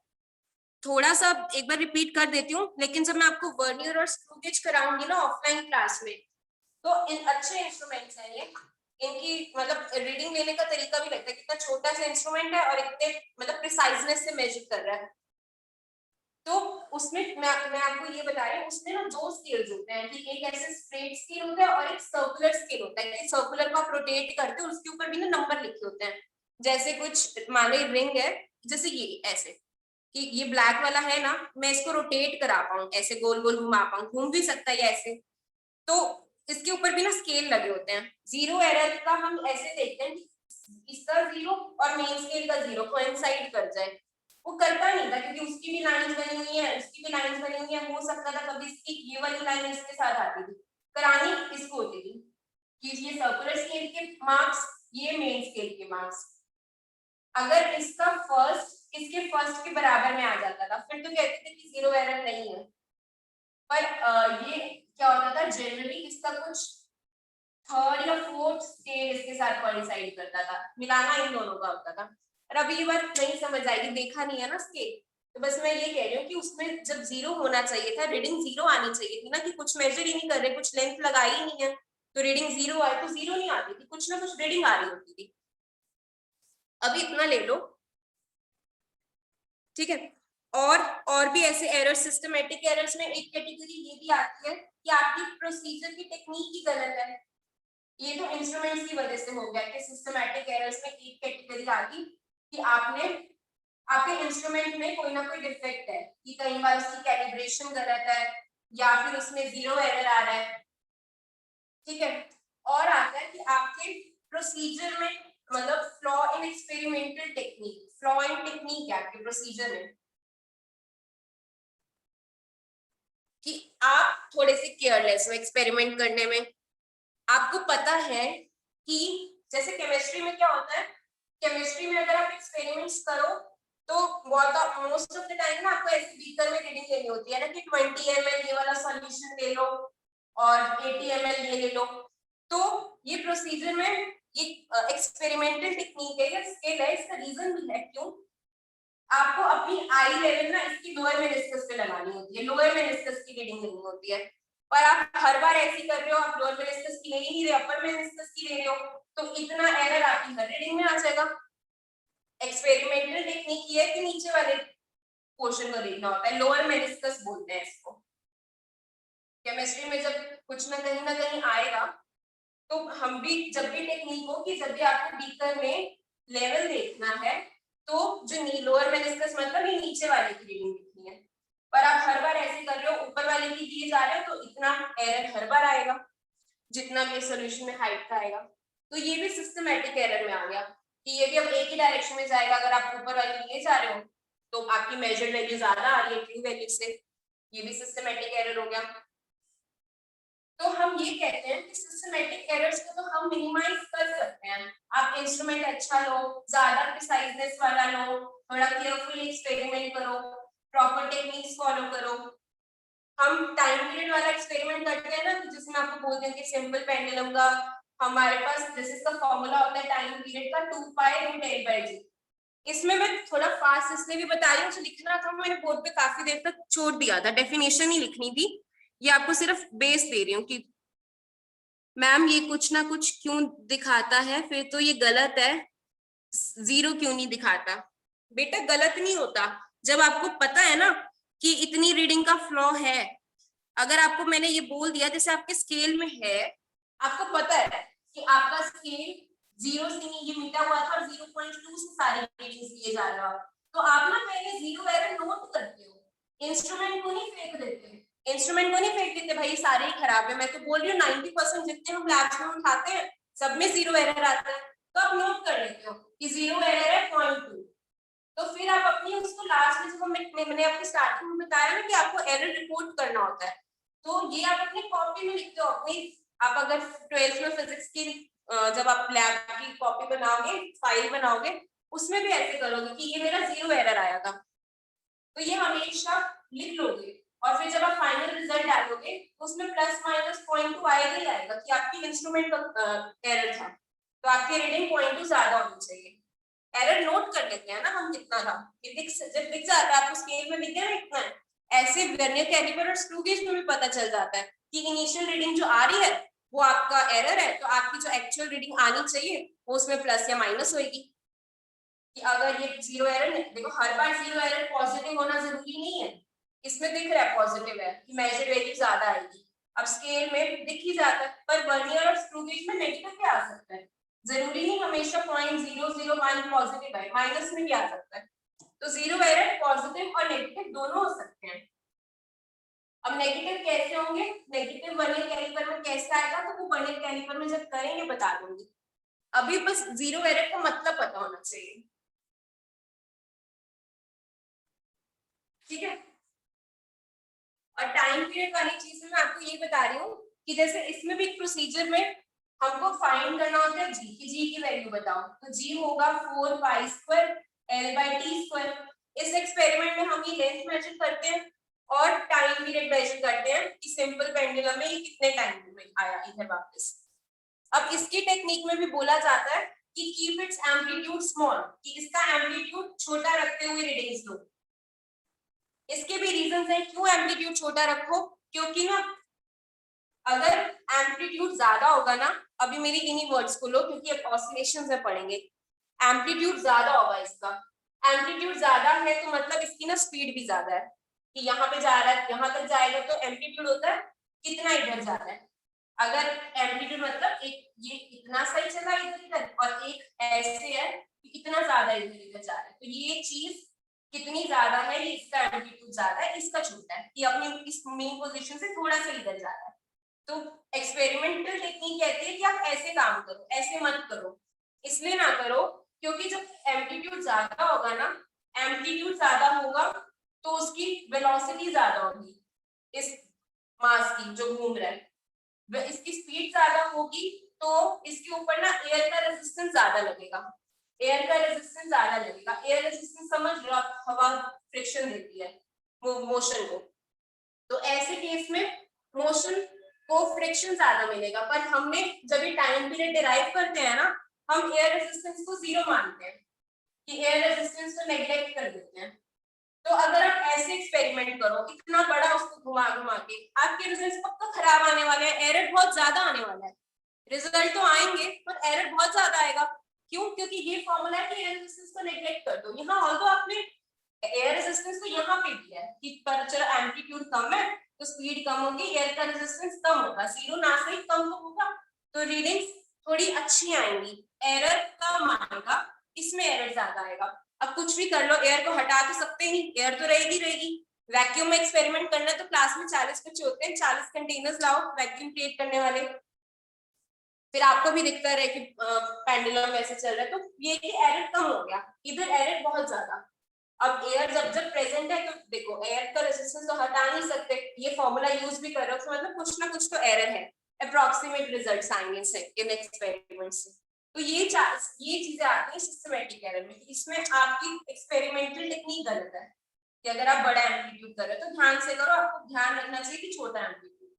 थोड़ा सा एक बार रिपीट कर देती हूँ, लेकिन जब मैं आपको वर्नियर और स्क्रू गेज कराऊंगी ना ऑफलाइन क्लास में, तो इन अच्छे इंस्ट्रूमेंट्स हैं ये। इनकी मतलब रीडिंग लेने का तरीका भी लगता है, कितना छोटा सा इंस्ट्रूमेंट है और इतने मतलब प्रिसाइजनेस से मेजर कर रहा है। तो उसमें मैं आपको ये बता रही हूँ, उसमें ना दो स्केल्स होते हैं कि एक ऐसे स्ट्रेट स्केल होता है और एक सर्कुलर स्केल होता है कि सर्कुलर को आप रोटेट करते हो, उसके ऊपर भी ना नंबर लिखे होते हैं। जैसे कुछ मानो रिंग है, जैसे ये ऐसे कि ये ब्लैक वाला है ना, मैं इसको रोटेट करा पाऊं, ऐसे गोल गोल घुमा पाऊं, घूम भी सकता है ऐसे, तो इसके ऊपर भी ना स्केल लगे होते हैं। जीरो एरर का हम ऐसे देखते हैं कि इसका जीरो और मेन स्केल का जीरो कोइंसाइड कर जाए। वो करता नहीं था क्योंकि उसकी भी लाइंस बनी हुई है, उसकी भी लाइंस बनी हुई है, हो सकता था कभी इसकी ये वाली लाइन इसके साथ आती थी, करानी इसको होती थी कि ये सर्कुलर स्केल के मार्क्स, ये मेन स्केल के मार्क्स। अगर इसका फर्स्ट इसके फर्स्ट के बराबर में आ जाता था फिर तो कहते थे कि जीरो एरर नहीं है, पर ये क्या होता था जनरली इसका कुछ थर्ड या फोर्थ स्केल इसके साथ कोइंसाइड करता था, मिलाना इन दोनों का होता था। और अभी ये बात नहीं समझ आएगी, देखा नहीं है ना स्केल, तो बस मैं ये कह रही हूँ कि उसमें जब जीरो होना चाहिए था, रीडिंग जीरो आनी चाहिए थी ना, कि कुछ मेजर ही नहीं कर रहे, कुछ लेंथ लगाई ही नहीं है, तो रीडिंग जीरो आए तो जीरो नहीं आती थी, कुछ ना कुछ रीडिंग आ रही होती थी। अभी इतना ले लो, ठीक है। और भी ऐसे एरर, सिस्टमेटिक एरर्स में एक कैटेगरी ये भी आती है कि आपकी प्रोसीजर की टेक्निक ही गलत है। ये तो इंस्ट्रूमेंट्स की वजह से हो गया कि सिस्टमैटिक एरर्स में एक कैटेगरी आ गई कि आपने आपके इंस्ट्रूमेंट में कोई ना कोई डिफेक्ट है, कि कई बार उसकी कैलिब्रेशन गलत है या फिर उसमें जीरो एरर आ रहा है, ठीक है। और आता है कि आपके प्रोसीजर में मतलब flaw in experimental technique, flaw in technique क्या है प्रोसीजर में, कि आप थोड़े से केयरलेस हो एक्सपेरिमेंट करने में। आपको पता है कि जैसे केमिस्ट्री में क्या होता है, केमिस्ट्री में अगर आप एक्सपेरिमेंट्स करो तो मोस्ट ऑफ द टाइम ना आपको ऐसे बीकर में रीडिंग लेनी होती है ना कि 20 ml ये वाला सॉल्यूशन ले लो और 80 ml ये ले लो। तो ये प्रोसीजर में ये एक्सपेरिमेंटल टेक्निक है या स्किल है, इसका रीजन भी है क्यों आपको अपनी आई लेवल ना इसकी लोअर मेनिस्कस पे लगानी होती है, लोअर मेनिस्कस की रीडिंग लेनी होती है। पर आप हर बार ऐसी कर रहे हो, आप लोअर मेनिस्कस की ले ही नहीं रहे, अपर मेनिस्कस की ले रहे हो, तो इतना एरर आपकी हर रीडिंग में आ जाएगा। एक्सपेरिमेंटल टेक्निक ये है कि नीचे वाले पोर्शन को देखना होता है, लोअर मेनिस्कस बोलते हैं इसको। केमिस्ट्री में जब कुछ ना कहीं आएगा तो हम भी जब भी टेक्निक हो कि जब भी आपको बीकर में लेवल देखना है तो जो लोअर मेनिस्कस मतलब ये नीचे वाले की रीडिंग देखनी है, पर आप हर बार ऐसे कर रहे हो ऊपर वाले की दिए जा रहे हो तो इतना एरर हर बार आएगा जितना भी सॉल्यूशन में हाइट का आएगा। तो ये भी सिस्टमैटिक एरर में आ गया कि ये भी अब एक ही डायरेक्शन में जाएगा। अगर आप ऊपर वाले लिए जा रहे हो तो आपकी मेजर्ड वैल्यू ज्यादा आ रही है ट्रू वैल्यू से, ये भी सिस्टमैटिक एरर हो गया। तो हम ये कहते हैं कि सिस्टमैटिक एरर्स को तो हम मिनिमाइज कर सकते हैं। आप इंस्ट्रूमेंट अच्छा लो, ज्यादा प्रिसाइजनेस वाला लो, थोड़ा केयरफुली एक्सपेरिमेंट करो, प्रॉपर टेक्निक्स फॉलो करो। हम टाइम पीरियड वाला एक्सपेरिमेंट करते हैं ना, तो जिसमें आपको बोलते हैं कि सिंपल पेंडुलम का हमारे पास दिस इसका फॉर्मूला होता है टाइम पीरियड का 2 पाई रूट L/G। इसमें मैं थोड़ा फास्ट इसलिए भी बता रही हूँ, जो लिखना था मैंने बोर्ड पे काफी देर तक छोड़ दिया था, डेफिनेशन ही लिखनी थी। ये आपको सिर्फ बेस दे रही हूँ कि मैम ये कुछ ना कुछ क्यों दिखाता है, फिर तो ये गलत है, जीरो क्यों नहीं दिखाता। बेटा गलत नहीं होता, जब आपको पता है ना कि इतनी रीडिंग का फ्लॉ है। अगर आपको मैंने ये बोल दिया जैसे आपके स्केल में है, आपको पता है कि आपका स्केल 0 से नहीं ये मिटा हुआ था और 0.2 से सारी रीडिंग्स लिए जा रहा है, तो आप ना पहले जीरो एरर नोट करते हो, इंस्ट्रूमेंट को नहीं फेंक देते। इंस्ट्रूमेंट को नहीं फेंक देते भाई सारे ही खराब है, मैं तो बोल रही हूँ 90% जितने हम लैब्स में उठाते हैं सब में जीरो एरर आता है, तो आप नोट कर लेते हो कि जीरो एरर है 0.2। तो फिर आप अपनी उसको लास्ट में जब मैंने आपको स्टार्टिंग में बताया ना कि आपको एरर रिपोर्ट करना होता है, तो ये आप अपनी कॉपी में लिखते हो अपनी। आप अगर 12th में फिजिक्स की जब आप लैब की कॉपी बनाओगे, फाइल बनाओगे, उसमें भी ऐसे करोगे कि ये मेरा जीरो एरर आया था, तो ये हमेशा लिख लोगे। और फिर जब आप फाइनल रिजल्ट डालोगे तो उसमें प्लस माइनस 0.2 आएगा ही आएगा कि आपकी इंस्ट्रूमेंट का एरर था, तो आपकी रीडिंग 0.2 ज्यादा होनी चाहिए। एरर नोट कर लेते हैं ना हम कितना था, जब दिख जाता है आपको स्केल में दिख गया ना इतना है, ऐसे वर्नियर कैलिपर और स्क्रू गेज में भी पता चल जाता है कि इनिशियल रीडिंग जो आ रही है वो आपका एरर है, तो आपकी जो एक्चुअल रीडिंग आनी चाहिए वो उसमें प्लस या माइनस होगी। कि अगर ये जीरो एरर, देखो हर बार जीरो एरर पॉजिटिव होना जरूरी नहीं है, इसमें दिख रहा है पॉजिटिव है कि मेजर वैल्यू ज्यादा आएगी, अब स्केल में दिख ही जाता है, पर वर्नियर और स्क्रू गेज में नेगेटिव भी आ सकता है, जरूरी नहीं हमेशा 0.001 पॉजिटिव है, माइनस में भी आ सकता है। तो जीरो एरर पॉजिटिव और नेगेटिव दोनों हो सकते हैं। अब नेगेटिव कैसे होंगे, नेगेटिव वर्नियर कैलिपर में कैसे आएगा, तो वो वर्नियर कैलिपर में जब करेंगे बता दूंगी, अभी बस जीरो एरर का मतलब पता होना चाहिए, ठीक है। और टाइम पीरियड वाली चीज में मैं आपको ये बता रही हूँ कि जैसे इसमें भी एक प्रोसीजर में हमको फाइंड करना होता है जी की वैल्यू बताओ, तो जी होगा 4 पाई स्क्वायर L/T²। इस एक्सपेरिमेंट में हम ये लेंथ मेजर करते हैं और टाइम पीरियड मेजर करते हैं कि सिंपल पेंडुलम में ये कितने टाइम में आया इधर वापस। अब इसकी टेक्निक में भी बोला जाता है कि कीप इट्स एम्पलीट्यूड स्मॉल, कि इसका एम्पलीट्यूड छोटा रखते हुए रीडिंग्स लो। इसके भी रीजंस है क्यों एम्पलीट्यूड छोटा रखो, क्योंकि ना अगर एम्पलीट्यूड ज्यादा होगा ना, अभी मेरी इन्हीं वर्ड्स को लो क्योंकि अब ऑसिलेशंस में पढ़ेंगे, एम्पलीट्यूड ज्यादा होगा इसका, एम्पलीट्यूड ज्यादा है तो मतलब इसकी ना स्पीड भी ज्यादा है कि यहाँ पे जा रहा है यहाँ तक जाएगा, तो एम्पलीट्यूड होता है कितना इधर जा रहा है। अगर एम्पलीट्यूड मतलब एक ये इतना सही चला इधर इधर और एक ऐसे है कि कितना ज्यादा इधर इधर जा रहा है, तो ये चीज कितनी ज्यादा है, ये इसका एम्पलीट्यूड ज्यादा है इसका छोटा है, कि अपनी इस मेन पोजीशन से थोड़ा सा इधर जा रहा है। तो एक्सपेरिमेंटल टेक्निक कहती है कि आप ऐसे काम करो, ऐसे मत करो। इसलिए ना करो क्योंकि जब एम्पलीट्यूड ज्यादा होगा ना, एम्पलीट्यूड ज्यादा होगा तो उसकी वेलोसिटी ज्यादा होगी इस मास की जो घूम रहा है, इसकी स्पीड ज्यादा होगी तो इसके ऊपर ना एयर का रेजिस्टेंस ज्यादा लगेगा, एयर का रेजिस्टेंस ज्यादा लगेगा। एयर रेजिस्टेंस समझ लो आप, हवा फ्रिक्शन देती है मोशन को, तो ऐसे केस में मोशन को फ्रिक्शन ज्यादा मिलेगा। पर हमने जब ये टाइम पीरियड डिराइव करते हैं ना, हम एयर रेजिस्टेंस को जीरो मानते हैं कि एयर रेजिस्टेंस को नेग्लेक्ट कर देते हैं। तो अगर आप ऐसे एक्सपेरिमेंट करो इतना बड़ा उसको घुमा घुमा के, आपके रिजल्ट पक्का खराब आने वाले हैं, एरर बहुत ज्यादा आने वाला है। रिजल्ट तो आएंगे पर एरर बहुत ज्यादा आएगा। क्यों? क्योंकि ये फॉर्मूला है कि एयर रेजिस्टेंस को नेग्लेक्ट कर दो। यहाँ ऑल्दो आपने एयर रेजिस्टेंस को यहाँ पे दिया है कि पर चलो एम्पलीट्यूड कम है तो स्पीड कम होगी, एयर का रेजिस्टेंस कम होगा, जीरो ना से कम तो होगा, तो रीडिंग्स थोड़ी अच्छी आएंगी, एरर कम आएगा, इसमें एरर ज्यादा आएगा। अब कुछ भी कर लो, एयर को हटा तो सकते ही, एयर तो रहेगी रहेगी। वैक्यूम में एक्सपेरिमेंट करना है तो क्लास में 40 बच्चे होते हैं, 40 कंटेनर्स लाओ वैक्यूम क्रिएट करने वाले, फिर आपको भी दिखता रहे कि पेंडुलम वैसे चल रहा है, तो ये कि एरर कम हो गया, इधर एरर बहुत ज्यादा। अब एयर जब जब प्रेजेंट है तो देखो एयर का रेजिस्टेंस तो हटा नहीं सकते, ये फॉर्मूला यूज भी कर रहे हो तो मतलब कुछ ना कुछ तो एरर है, अप्रोक्सीमेट रिजल्ट्स आएंगे से इन एक्सपेरिमेंट से। तो ये चीजें आती हैं सिस्टमैटिक एरर में, इसमें आपकी एक्सपेरिमेंटल टेक्निक गलत है कि अगर आप बड़ा एम्पलीट्यूड कर रहे हो तो ध्यान से करो, आपको ध्यान रखना चाहिए कि छोटा एम्पलीट्यूड।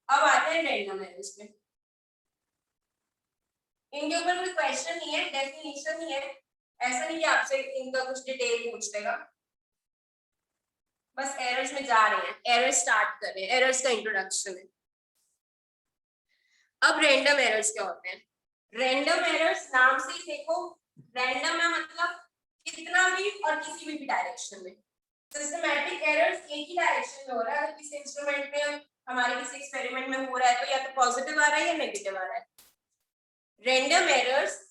अब आते हैं रैंडम एरर्स पे। इनके ऊपर कोई क्वेश्चन नहीं है, डेफिनेशन नहीं है, ऐसा नहीं कि आपसे इनका कुछ डिटेल पूछ लेगा, बस एरर्स में जा रहे हैं, एरर्स स्टार्ट कर रहे हैं, एरर्स का इंट्रोडक्शन है। अब रैंडम एरर्स क्या होते हैं? रैंडम एरर्स नाम से ही देखो, रैंडम है मतलब कितना भी और किसी भी डायरेक्शन में। सिस्टमैटिक एरर्स एक ही डायरेक्शन में हो रहा है, अगर किसी इंस्ट्रूमेंट में हमारे किसी एक्सपेरिमेंट में हो रहा है तो या तो पॉजिटिव आ रहा है या नेगेटिव आ रहा है। रैंडम एरर्स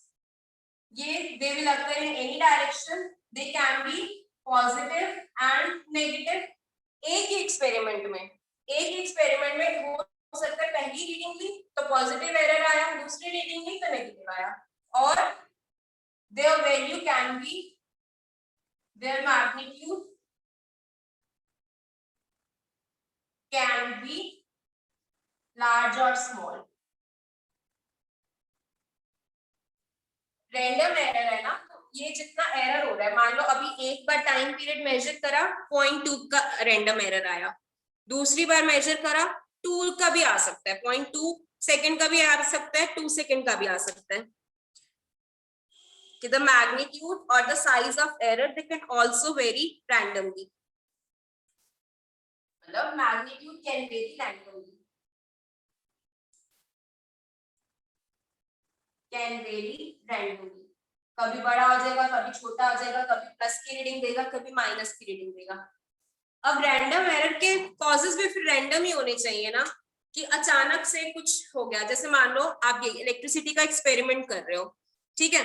ये they will occur in any direction, they can be positive and negative। एक ही एक्सपेरिमेंट में हो सकता है पहली रीडिंग ली तो पॉजिटिव एरर आया, दूसरी रीडिंग ली तो नेगेटिव आया, और their value can be, their magnitude can be large or small। Random error है ना, तो ये जितना एरर हो रहा है, मान लो अभी एक बार टाइम पीरियड मेजर करा 0.2 का रैंडम एरर आया, दूसरी बार मेजर करा 2 का भी आ सकता है, 0.2 सेकंड का भी आ सकता है, 2 सेकंड का भी आ सकता है। कि the magnitude or the size of error they can also vary randomly, मतलब magnitude can vary randomly, can vary randomly, कभी बड़ा हो जाएगा, कभी छोटा हो जाएगा, कभी प्लस की रीडिंग देगा, कभी माइनस की रीडिंग देगा। अब रैंडम एरर के कॉजेस भी फिर रैंडम ही होने चाहिए ना, कि अचानक से कुछ हो गया, जैसे मान लो आप ये इलेक्ट्रिसिटी का एक्सपेरिमेंट कर रहे हो, ठीक है,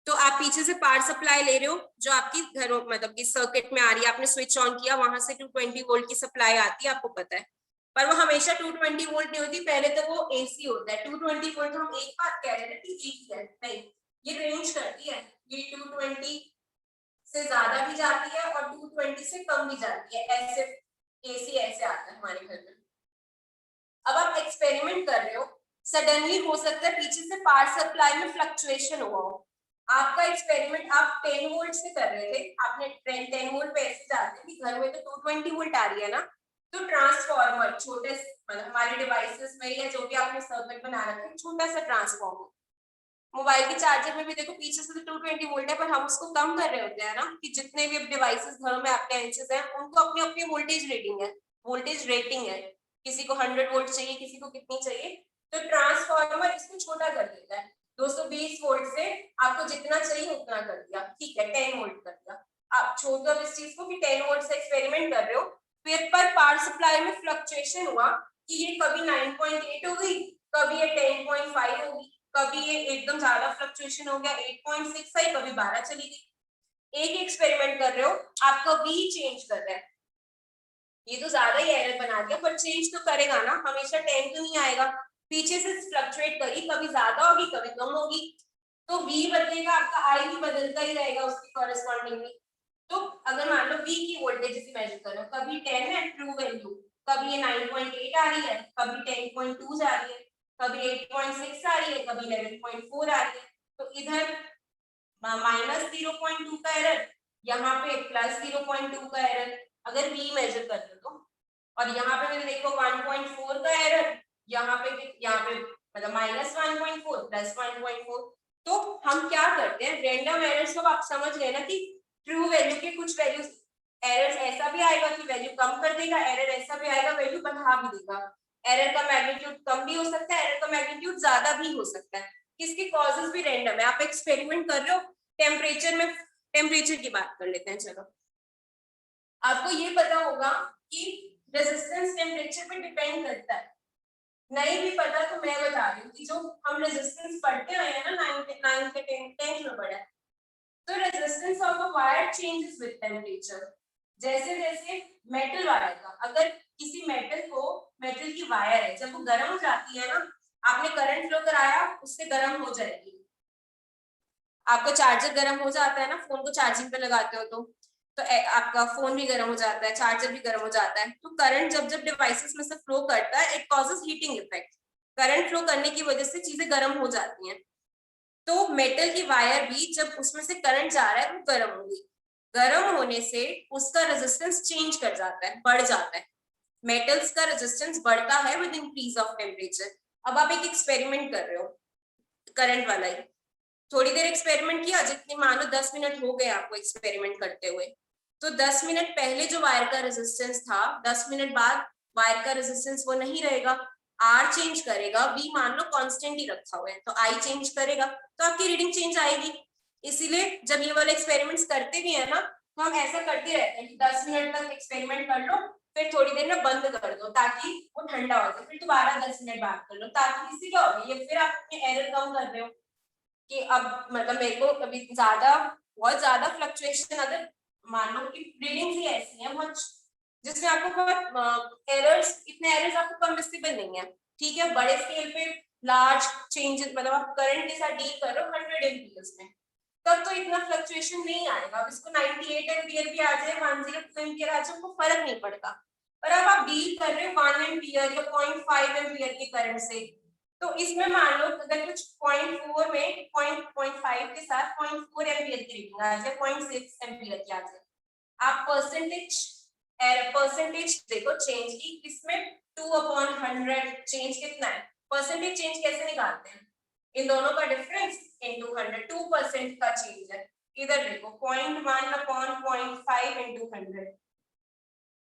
तो आप पीछे से पावर सप्लाई ले रहे हो जो आपकी घरों मतलब कि सर्किट में आ रही है, आपने स्विच ऑन किया, वहां से 220 वोल्ट की सप्लाई आती है, आपको पता है, पर वो हमेशा 220 वोल्ट नहीं होती, पहले तो वो एसी होता है। 220 वोल्ट हम एक बात कह रहे थे कि एक ही है, नहीं, ये रेंज करती है, ये 220 से ज्यादा भी जाती है और 220 से कम भी जाती है, ऐसे एसी ऐसे आता है हमारे घर में। अब आप एक्सपेरिमेंट कर रहे हो, सडनली हो सकता है पीछे से पावर सप्लाई में फ्लक्चुएशन हुआ हो, आपका एक्सपेरिमेंट आप 10 वोल्ट से कर रहे थे, आपने 10 वोल्ट पे ऐसे जाते कि घर में तो 220 वोल्ट आ रही है ना, तो ट्रांसफॉर्मर छोटे मतलब हमारे डिवाइसेस में या जो भी आपने सर्किट बना रखा है, छोटा सा ट्रांसफॉर्मर, मोबाइल के चार्जर में भी देखो पीछे से तो 220 वोल्ट है, पर हम उसको कम कर रहे होते हैं ना, कि जितने भी डिवाइसेस घरों में अप्लायंसेस हैं उनको अपनी अपनी वोल्टेज रेटिंग है, वोल्टेज रेटिंग है, किसी को 100 वोल्ट चाहिए, किसी को कितनी चाहिए, तो ट्रांसफार्मर इसको छोटा कर देता है, 220 वोल्ट से आपको जितना चाहिए उतना कर दिया, ठीक है 10 वोल्ट कर दिया। आप छोड़ो इस चीज को कि 10 वोल्ट से एक्सपेरिमेंट कर रहे हो, फिर पर पावर सप्लाई में फ्लक्चुएशन हुआ कि ये कभी 9.8 हो गई, कभी ये 10.5 होगी, कभी ये एकदम ज्यादा फ्लक्चुएशन हो गया 8.6 आई, कभी 12 चली गई। एक एक्सपेरिमेंट कर रहे हो, आपका वी चेंज कर रहा है, ये तो ज्यादा ही एरर बना दिया, पर चेंज तो करेगा ना, हमेशा 10 तो नहीं आएगा, पीछे से फ्लक्चुएट करी, कभी ज्यादा होगी कभी कम होगी, तो v बदलेगा, आपका i भी बदलता ही रहेगा उसके कॉरेस्पॉन्डिंगली। तो अगर मान लो v की वोल्टेज इसे मेजर करो, कभी 10 है ट्रू वैल्यू, कभी ये 9.8 आ रही है, कभी 10.2 जा रही है, कभी 8.6 आ रही है, कभी 11.4 आ रही है, तो इधर -0.2 का एरर, यहाँ पे +0.2 का एरर, अगर v मेजर कर दो तो, और यहाँ पे मैंने देखो 1.4 का एरर, यहाँ पे मतलब -1.4 +1.4। तो हम क्या करते हैं, रैंडम एरर्स को आप समझ गए ना कि ट्रू वैल्यू के कुछ वैल्यूज, एरर ऐसा भी आएगा कि वैल्यू कम कर देगा, एरर ऐसा भी आएगा वैल्यू बढ़ा भी देगा, एरर का मैग्नीट्यूड कम भी हो सकता है, एरर का मैग्नीट्यूड ज्यादा भी हो सकता है, किसके कॉजेस भी रैंडम है। आप एक्सपेरिमेंट कर रहे हो टेम्परेचर में, टेम्परेचर की बात कर लेते हैं, चलो आपको ये पता होगा कि रेजिस्टेंस टेम्परेचर पे डिपेंड करता है, नहीं भी पता तो मैं बता रही हूँ कि जो हम रेजिस्टेंस पढ़ते आए हैं ना 9th के 10th में पढ़ा है, तो resistance of a wire changes with temperature, जैसे जैसे मेटल वायर का, अगर किसी मेटल की वायर है, जब वो गर्म हो जाती है ना, आपने करंट फ्लो कराया, उससे गर्म हो जाएगी, आपका चार्जर गर्म हो जाता है ना, फोन को चार्जिंग पे लगाते हो तो आपका फोन भी गर्म हो जाता है, चार्जर भी गर्म हो जाता है, तो करंट जब जब डिवाइसेस में से फ्लो करता है, it causes heating effect, current flow करने की वजह से चीजें गर्म हो जाती हैं, तो मेटल की वायर भी जब उसमें से करंट जा रहा है वो गर्म होगी, गर्म होने से उसका रेजिस्टेंस चेंज कर जाता है, बढ़ जाता है, मेटल्स का रेजिस्टेंस बढ़ता है विद इंक्रीज ऑफ टेम्परेचर। अब आप एक एक्सपेरिमेंट कर रहे हो, करंट वाला ही, थोड़ी देर एक्सपेरिमेंट किया, जितनी मान लो 10 मिनट हो गए आपको एक्सपेरिमेंट करते हुए, तो 10 मिनट पहले जो वायर का रेजिस्टेंस था, 10 मिनट बाद वायर का रेजिस्टेंस वो नहीं रहेगा, आर चेंज करेगा, वी मान लो कांस्टेंट ही रखा हुआ है, तो आई चेंज करेगा, तो आपकी रीडिंग चेंज आएगी। इसीलिए जब ये वाले एक्सपेरिमेंट्स करते भी है ना, तो हम ऐसा करते रहते हैं कि 10 मिनट तक एक्सपेरिमेंट कर लो, फिर थोड़ी देर में बंद कर दो ताकि वो ठंडा हो जाए, फिर दोबारा 10 मिनट बाद कर लो, ताकि इससे क्या होगा, ये फिर आप अपने एरर कम कर रहे हो कि अब मतलब मेरे को कभी बहुत ज्यादा फ्लक्चुएशन, अगर मान लो कि रीडिंग्स ही ऐसी हैं बहुत, जिसमें आपको बहुत एरर्स, इतने एरर्स आपको परमिसिबल नहीं है, ठीक है, बड़े स्केल पे लार्ज चेंजेस, मतलब आप करंट के साथ डील कर रहे हो 100 एम्पियर्स में, तब तो इतना फ्लक्चुएशन नहीं आएगा, अब इसको 98 एम्पियर भी आ जाए, 102 एम्पियर आ जाए, आपको फर्क नहीं पड़ता, पर अब आप डील कर रहे हो 1 एम्पियर या 0.5 एम्पियर के करंट से, तो इसमें मान लो अगर कुछ 0.4 में 0.5 के साथ 0.4 एम्पियर की रीडिंग आ जाए, 0.6 एम्पियर की आ जाए, आप परसेंटेज देखो चेंज की, इसमें 2/100 चेंज कितना है, परसेंटेज चेंज कैसे निकालते हैं, इन दोनों का डिफरेंस इनटू 100, 2% का चेंज है, इधर देखो 0.1/0.5 इनटू 100,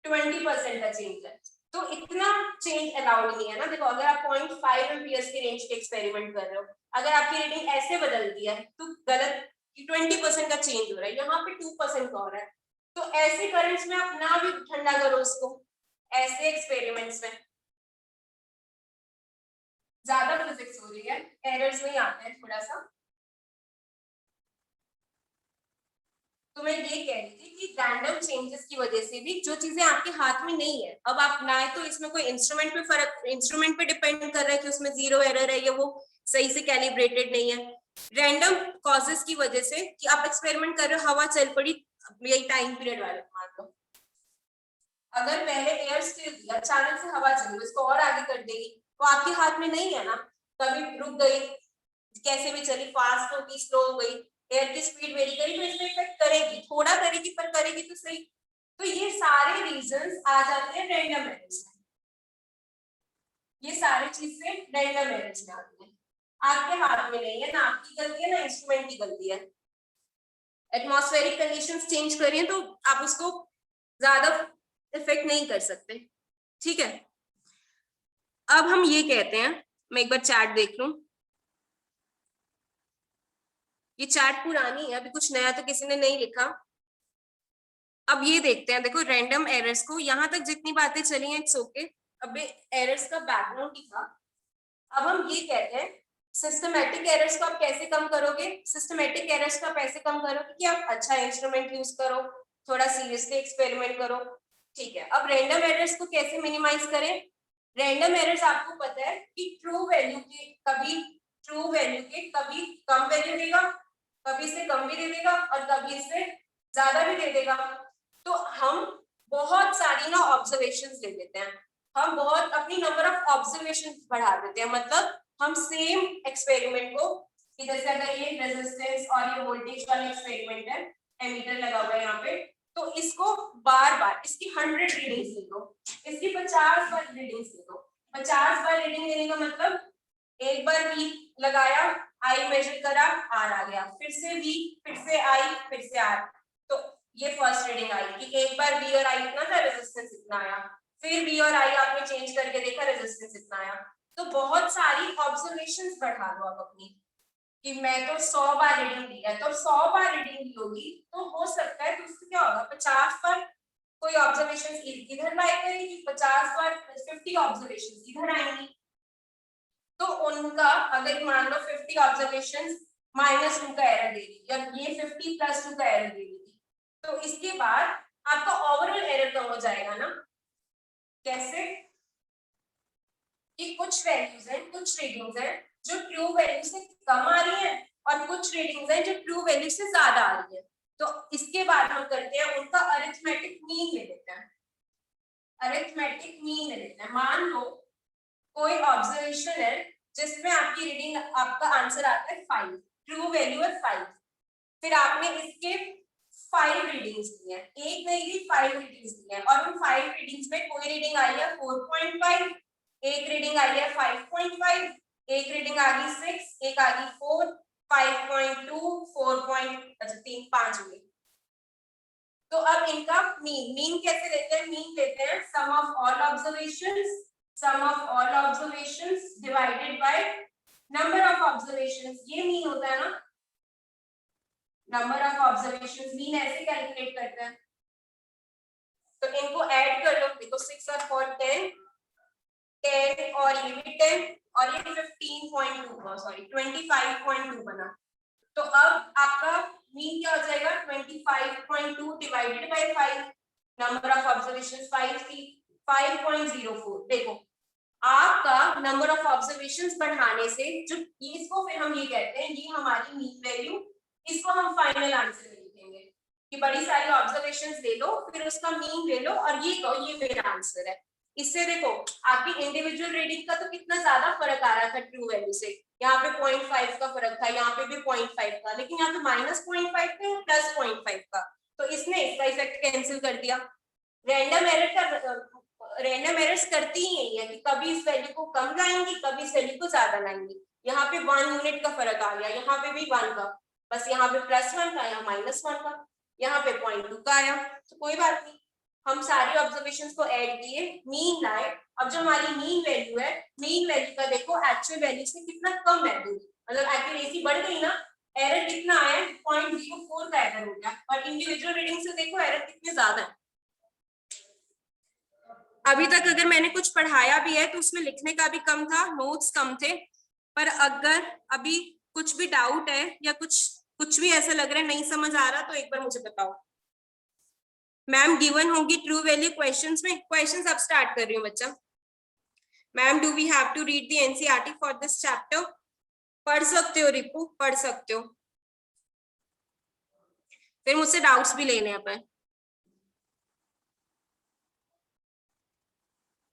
20% का चेंज है, तो इतना चेंज अलाउड नहीं है ना। देखो अगर आप 0.5 एम्पियर्स के रेंज के एक्सपेरिमेंट कर रहे हो, अगर आपकी रीडिंग ऐसे बदल दी है तो गलत, 20% का चेंज हो रहा है, यहाँ पे 2% का हो रहा है, तो ऐसे करंट्स में आप ना भी ठंडा करो उसको, ऐसे एक्सपेरिमेंट्स में ज्यादा फिजिक्स हो रही है, एरर्स में ही आते हैं थोड़ा सा। तो मैं ये कह रही थी कि रैंडम चेंजेस की वजह से भी जो चीजें आपके हाथ में नहीं है, अब आप ना तो इसमें कोई इंस्ट्रूमेंट पे डिपेंड कर रहा है कि उसमें 0 एरर है या वो सही से कैलिब्रेटेड नहीं है, रैंडम कॉजेस की वजह से, कि आप एक्सपेरिमेंट कर रहे हो, हवा चल पड़ी, यही टाइम पीरियड वाले मान लो, अगर पहले एयर स्टिल दिया, अचानक से हवा चली, इसको और आगे कर देगी, तो आपके हाथ में नहीं है ना, कभी रुक गई, कैसे भी चली, फास्ट होगी स्लो हो गई, एयर की स्पीड वेरी करी, तो इसमें इफेक्ट करेगी, थोड़ा करेगी पर करेगी तो सही। तो ये सारे रीजंस आ जाते हैं रैंडम एरर्स में, ये सारी चीजें रैंडम एरर्स में आती है, आपके हाथ में नहीं है, ना आपकी गलती है ना इंस्ट्रूमेंट की गलती है, एटमॉस्फेरिक कंडीशंस चेंज करिए तो आप उसको ज्यादा इफेक्ट नहीं कर सकते, ठीक है। अब हम ये कहते हैं, मैं एक बार चैट देख लूं, ये चैट पुरानी है, अभी कुछ नया तो किसी ने नहीं लिखा। अब ये देखते हैं, देखो रैंडम एरर्स को, यहां तक जितनी बातें चली हैं इट्स ओके, अब एरर्स का बैकग्राउंड ही था। अब हम ये कहते हैं सिस्टमैटिक एरर्स को आप कैसे कम करोगे, सिस्टमैटिक एरर्स को आप ऐसे कम करोगे कि आप अच्छा इंस्ट्रूमेंट यूज करो, थोड़ा सीरियसली एक्सपेरिमेंट करो, ठीक है, अब रैंडम एरर्स को कैसे मिनिमाइज करें? रैंडम एरर्स आपको पता है कि ट्रू वैल्यू के कभी कम वैल्यू देगा, कभी से कम भी दे देगा और कभी से ज्यादा भी दे देगा। तो हम बहुत सारी ना ऑब्जर्वेशंस ले लेते हैं, हम बहुत अपनी नंबर ऑफ ऑब्जर्वेशंस बढ़ा देते हैं। मतलब हम सेम एक्सपेरिमेंट को, जैसे अगर ये रेजिस्टेंस और ये वोल्टेज वाला एक्सपेरिमेंट है, एमीटर लगा हुआ है यहाँ पे, तो इसको बार बार इसकी 100 रीडिंग्स ले लो, इसकी 50 बार रीडिंग्स ले लो। 50 बार रीडिंग लेने का मतलब एक बार वी लगाया, आई मेजर करा, आर आ गया, फिर से वी, फिर से आई, फिर से आर। तो ये फर्स्ट रीडिंग आई कि एक बार वी और आई इतना था, रेजिस्टेंस इतना आया। फिर वी और आई आपने चेंज करके देखा, रेजिस्टेंस इतना आया। तो बहुत सारी ऑब्जर्वेशंस बढ़ा दो आप अपनी, कि मैं तो 100 बार रीडिंग ली है, तो 100 बार रीडिंग ली होगी तो हो सकता है तो उससे क्या होगा, 50 बार कोई ऑब्जर्वेशन इधर लाई करेगी, 50 बार 50 ऑब्जर्वेशन इधर आएंगी। तो उनका अगर मान लो 50 ऑब्जर्वेशन -2 का एरर दे दी, या ये 50 +2 का एरर दे दी, तो इसके बाद आपका ओवरऑल एरर कम हो जाएगा ना। कैसे? कि कुछ वैल्यूज हैं, कुछ रीडिंग्स हैं जो ट्रू वैल्यू से कम आ रही है और कुछ रीडिंग्स हैं जो ट्रू वैल्यू से ज्यादा आ रही है। तो इसके बाद हम करते हैं उनका अरिथमेटिक मीन ले लेते हैं। अरिथमेटिक मीन ले लेते हैं। मान लो कोई ऑब्जर्वेशन है जिसमें आपकी रीडिंग, आपका आंसर आता है 5, ट्रू वैल्यू है 5। फिर आपने इसके 5 रीडिंग्स दी है, एक नहीं दी 5 रीडिंग्स दी है, और उन 5 रीडिंग्स में कोई रीडिंग आई है 4.5, एक रीडिंग आई है 5.5, एक रीडिंग आ गई 6, एक आ गई 4, 5.2, 4. अच्छा 3 5 हुई। तो अब इनका मीन कैसे लेते हैं? मीन लेते हैं sum of all observations divided by number of observations. ये मीन होता है ना, नंबर ऑफ ऑब्जर्वेशंस। मीन ऐसे कैलकुलेट करते हैं। तो इनको ऐड कर लो, देखो 6 और 4 10 और ये भी 10 और ये 15.2 सॉरी 25.2 बना। तो अब आपका मीन क्या हो जाएगा? 25.2 divided by 5, number of observations 5 थी, 5.04। देखो आपका नंबर ऑफ ऑब्जर्वेशंस बढ़ाने से जो इसको फिर हम ये कहते हैं, ये हमारी मीन वैल्यू, इसको हम फाइनल आंसर में लिखेंगे कि बड़ी सारी ऑब्जर्वेशंस ले लो, फिर उसका मीन ले लो और ये कहो ये मेरा आंसर है। इससे देखो आपकी इंडिविजुअल रीडिंग का तो कितना ज्यादा फर्क आ रहा था ट्रू वैल्यू से। यहाँ पे 0.5 का फर्क था, यहाँ पे भी 0.5 का, लेकिन यहाँ पे -0.5 का या +0.5 का। तो इसने इसका इफेक्ट कैंसिल कर दिया। रैंडम एरर्स करती ही यही है कि कभी इस वैल्यू को कम लाएंगी, कभी इस वैल्यू को ज्यादा लाएंगी। यहाँ पे 1 यूनिट का फर्क आ गया, यहाँ पे भी 1 का, बस यहाँ पे +1 का, यहाँ -1 का, यहाँ पे 0.2 का आया। तो कोई बात नहीं, हम सारी ऑब्जर्वेशंस को ऐड किए, मीन लाए। अब जो हमारी मीन वैल्यू है, मीन वैल्यू का देखो एक्चुअल वैल्यू से कितना कम वैल्यू, मतलब एक्यूरेसी बढ़ गई ना। एरर कितना आया? 0.04 का एरर हो गया, और इंडिविजुअल रीडिंग से देखो एरर कितने ज्यादा है। अभी तक अगर मैंने कुछ पढ़ाया भी है तो उसमें लिखने का भी कम था, नोट्स कम थे। पर अगर अभी कुछ भी डाउट है या कुछ भी ऐसा लग रहा है नहीं समझ आ रहा, तो एक बार मुझे बताओ। मैम गिवन होगी ट्रू वैल्यू क्वेश्चंस में। क्वेश्चंस अब स्टार्ट कर रही हूँ बच्चा। Ma'am do we have to read the NCERT for this chapter? पढ़ सकते हो रिपू, पढ़ सकते हो, फिर मुझसे डाउट्स भी लेने अपन।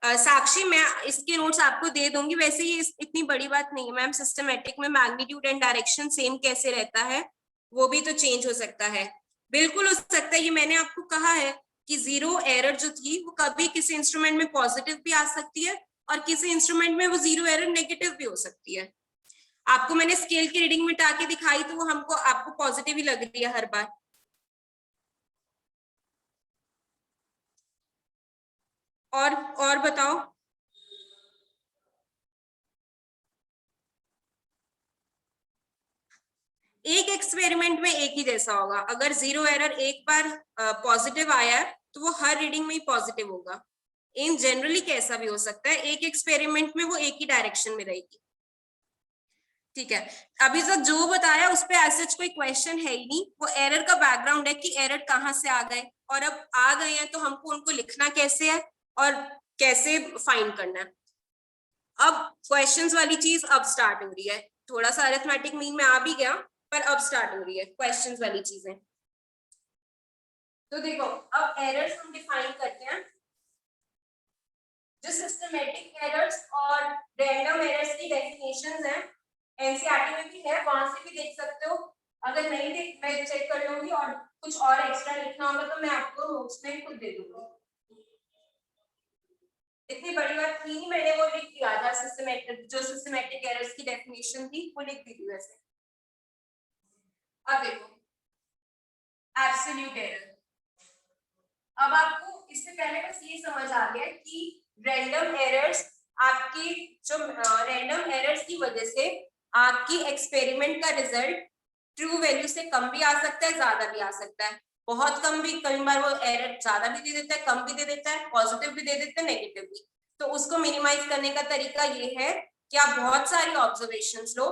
साक्षी मैं इसके नोट्स आपको दे दूंगी। वैसे ये इतनी बड़ी बात नहीं है मैम, सिस्टमेटिक में मैग्नीट्यूड एंड डायरेक्शन सेम कैसे रहता है वो भी तो चेंज हो सकता है। बिल्कुल हो सकता है, ये मैंने आपको कहा है कि जीरो एरर जो थी वो कभी किसी इंस्ट्रूमेंट में पॉजिटिव भी आ सकती है और किसी इंस्ट्रूमेंट में वो जीरो एरर नेगेटिव भी हो सकती है। आपको मैंने स्केल की रीडिंग मिटा के दिखाई तो वो हमको आपको पॉजिटिव ही लग रही है हर बार। और बताओ। एक एक्सपेरिमेंट में एक ही जैसा होगा। अगर जीरो एरर एक बार पॉजिटिव आया तो वो हर रीडिंग में ही पॉजिटिव होगा। इन जनरली कैसा भी हो सकता है, एक एक्सपेरिमेंट में वो एक ही डायरेक्शन में रहेगी। ठीक है, अभी तक जो बताया उस पे ऐसा कोई क्वेश्चन है ही नहीं, वो एरर का बैकग्राउंड है कि एरर कहाँ से आ गए, और अब आ गए हैं तो हमको उनको लिखना कैसे है और कैसे फाइंड करना है। अब क्वेश्चंस वाली चीज अब स्टार्ट हो रही है, थोड़ा सा अरिथमेटिक मीन में आ भी गया, पर अब स्टार्ट हो रही है क्वेश्चंस वाली चीजें। तो देखो, अब एरर्स हम डिफाइन करते हैं। जो सिस्टमेटिक एरर्स और रैंडम एरर्स की डेफिनेशंस हैं, एनसीईआरटी में भी है, वहां से भी देख सकते हो। अगर नहीं देख, मैं चेक कर लूंगी, और कुछ और एक्स्ट्रा लिखना होगा तो मैं आपको नोट्स में खुद दे दूंगी। इतनी बड़ी बात थी नहीं, मैंने वो लिख दिया था, सिस्टमेटिक, जो सिस्टमेटिक एरर्स की डेफिनेशन थी वो लिख दी थी वैसे। अब देखो एब्सोल्यूट एरर। अब आपको इससे पहले बस ये समझ आ गया कि रैंडम एरर्स, आपकी जो रैंडम एरर्स की वजह से आपकी एक्सपेरिमेंट का रिजल्ट ट्रू वैल्यू से कम भी आ सकता है, ज्यादा भी आ सकता है। बहुत कम भी, कई बार वो एरर ज्यादा भी दे देता है, कम भी दे देता है, पॉजिटिव भी दे देता है, नेगेटिव भी। तो उसको मिनिमाइज करने का तरीका ये है कि आप बहुत सारी ऑब्जर्वेशंस लो,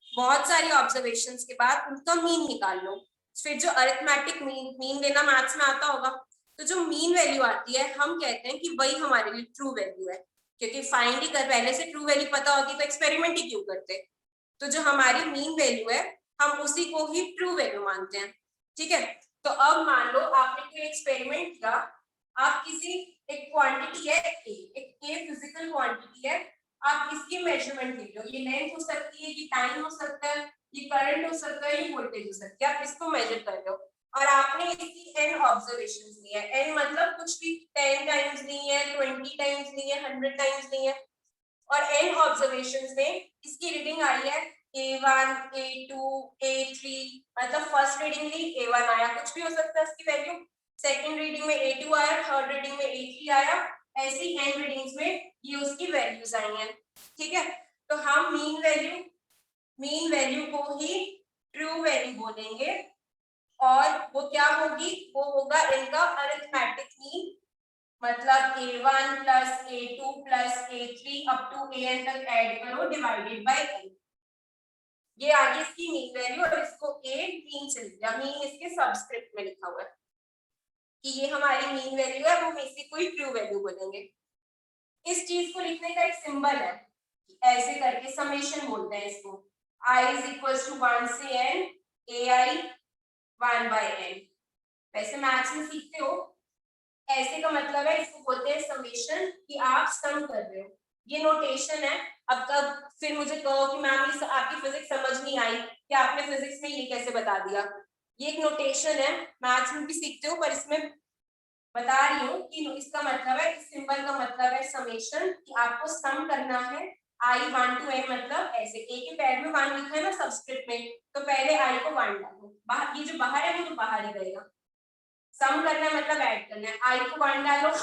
बहुत सारी ऑब्जर्वेशंस के बाद उनका मीन निकाल लो। फिर जो अरिथमेटिक मीन लेना मैथ्स में आता होगा, तो जो मीन वैल्यू आती है हम कहते हैं कि वही हमारे लिए ट्रू वैल्यू है, क्योंकि फाइंड ही कर, पहले से ट्रू वैल्यू पता होती तो एक्सपेरिमेंट ही क्यों करते। तो जो हमारी मीन वैल्यू है हम उसी को ही ट्रू वैल्यू मानते हैं। ठीक है, तो अब मान लो आपने कोई एक्सपेरिमेंट किया, आप किसी एक क्वांटिटी है एक फिजिकल क्वांटिटी है, आप इसकी मेजरमेंट ले लो, ये लेंथ हो सकती है, ये टाइम हो सकता है, ये करंट हो सकता है, ये वोल्टेज हो सकती है, आप इसको मेजर कर लो। और आपने इसकी n ऑब्जर्वेशंस ली है, n मतलब कुछ भी 10 टाइम्स नहीं है, 20 टाइम्स नहीं है, 100 टाइम्स नहीं है, और n ऑब्जर्वेशंस में इसकी रीडिंग आई है A1, A2, A3, मतलब फर्स्ट रीडिंग ली A1 आया, कुछ भी हो सकता है इसकी वैल्यू, सेकंड रीडिंग में A2 आया, थर्ड रीडिंग में A3 आया, ऐसी n रीडिंग्स में ये उसकी वैल्यूज आई हैं। ठीक है, तो हम मीन वैल्यू को ही ट्रू वैल्यू बोलेंगे, और वो क्या होगी, वो होगा इनका अरिथमेटिक मीन, मतलब A1 plus A2 plus A3 up to AN तक ऐड करो, डिवाइडेड बाय n। ये आगे इसकी मीन वैल्यू, और इसको A मीन से लिख दिया, मीन इसके सबस्क्रिप्ट में लिखा हुआ है कि ये हमारी मीन वैल्यू है, वो इसी को ही ट्रू वैल्यू बोलेंगे। इस चीज को लिखने का एक सिंबल है, ऐसे करके समेशन बोलते हैं इसको, I is equals to 1 से n, AI 1 by n। वैसे मैथ्स में सीखते हो, ऐसे का मतलब है, इसको बोलते हैं समेशन, कि आप सम कर रहे हो, ये नोटेशन है। अब तब फिर मुझे कहो कि मैम ये आपकी फिजिक्स समझ नहीं आई कि आपने फिजिक्स में ये कैसे बता दिया, ये एक नोटेशन है, मैथ्स में भी सीखते हो, पर इसमें बता रही हूँ कि इसका मतलब है, इस सिंबल का मतलब है समेशन, कि आपको सम करना है I1 to n, मतलब ऐसे a के पैर में 1 लिखा है ना सबस्क्रिप्ट में, तो पहले I को 1 डालो, बाहर ये जो बाहर है वो तो बाहर ही रहेगा, सम करना है मतलब ऐड करना है, I को 1 डालो,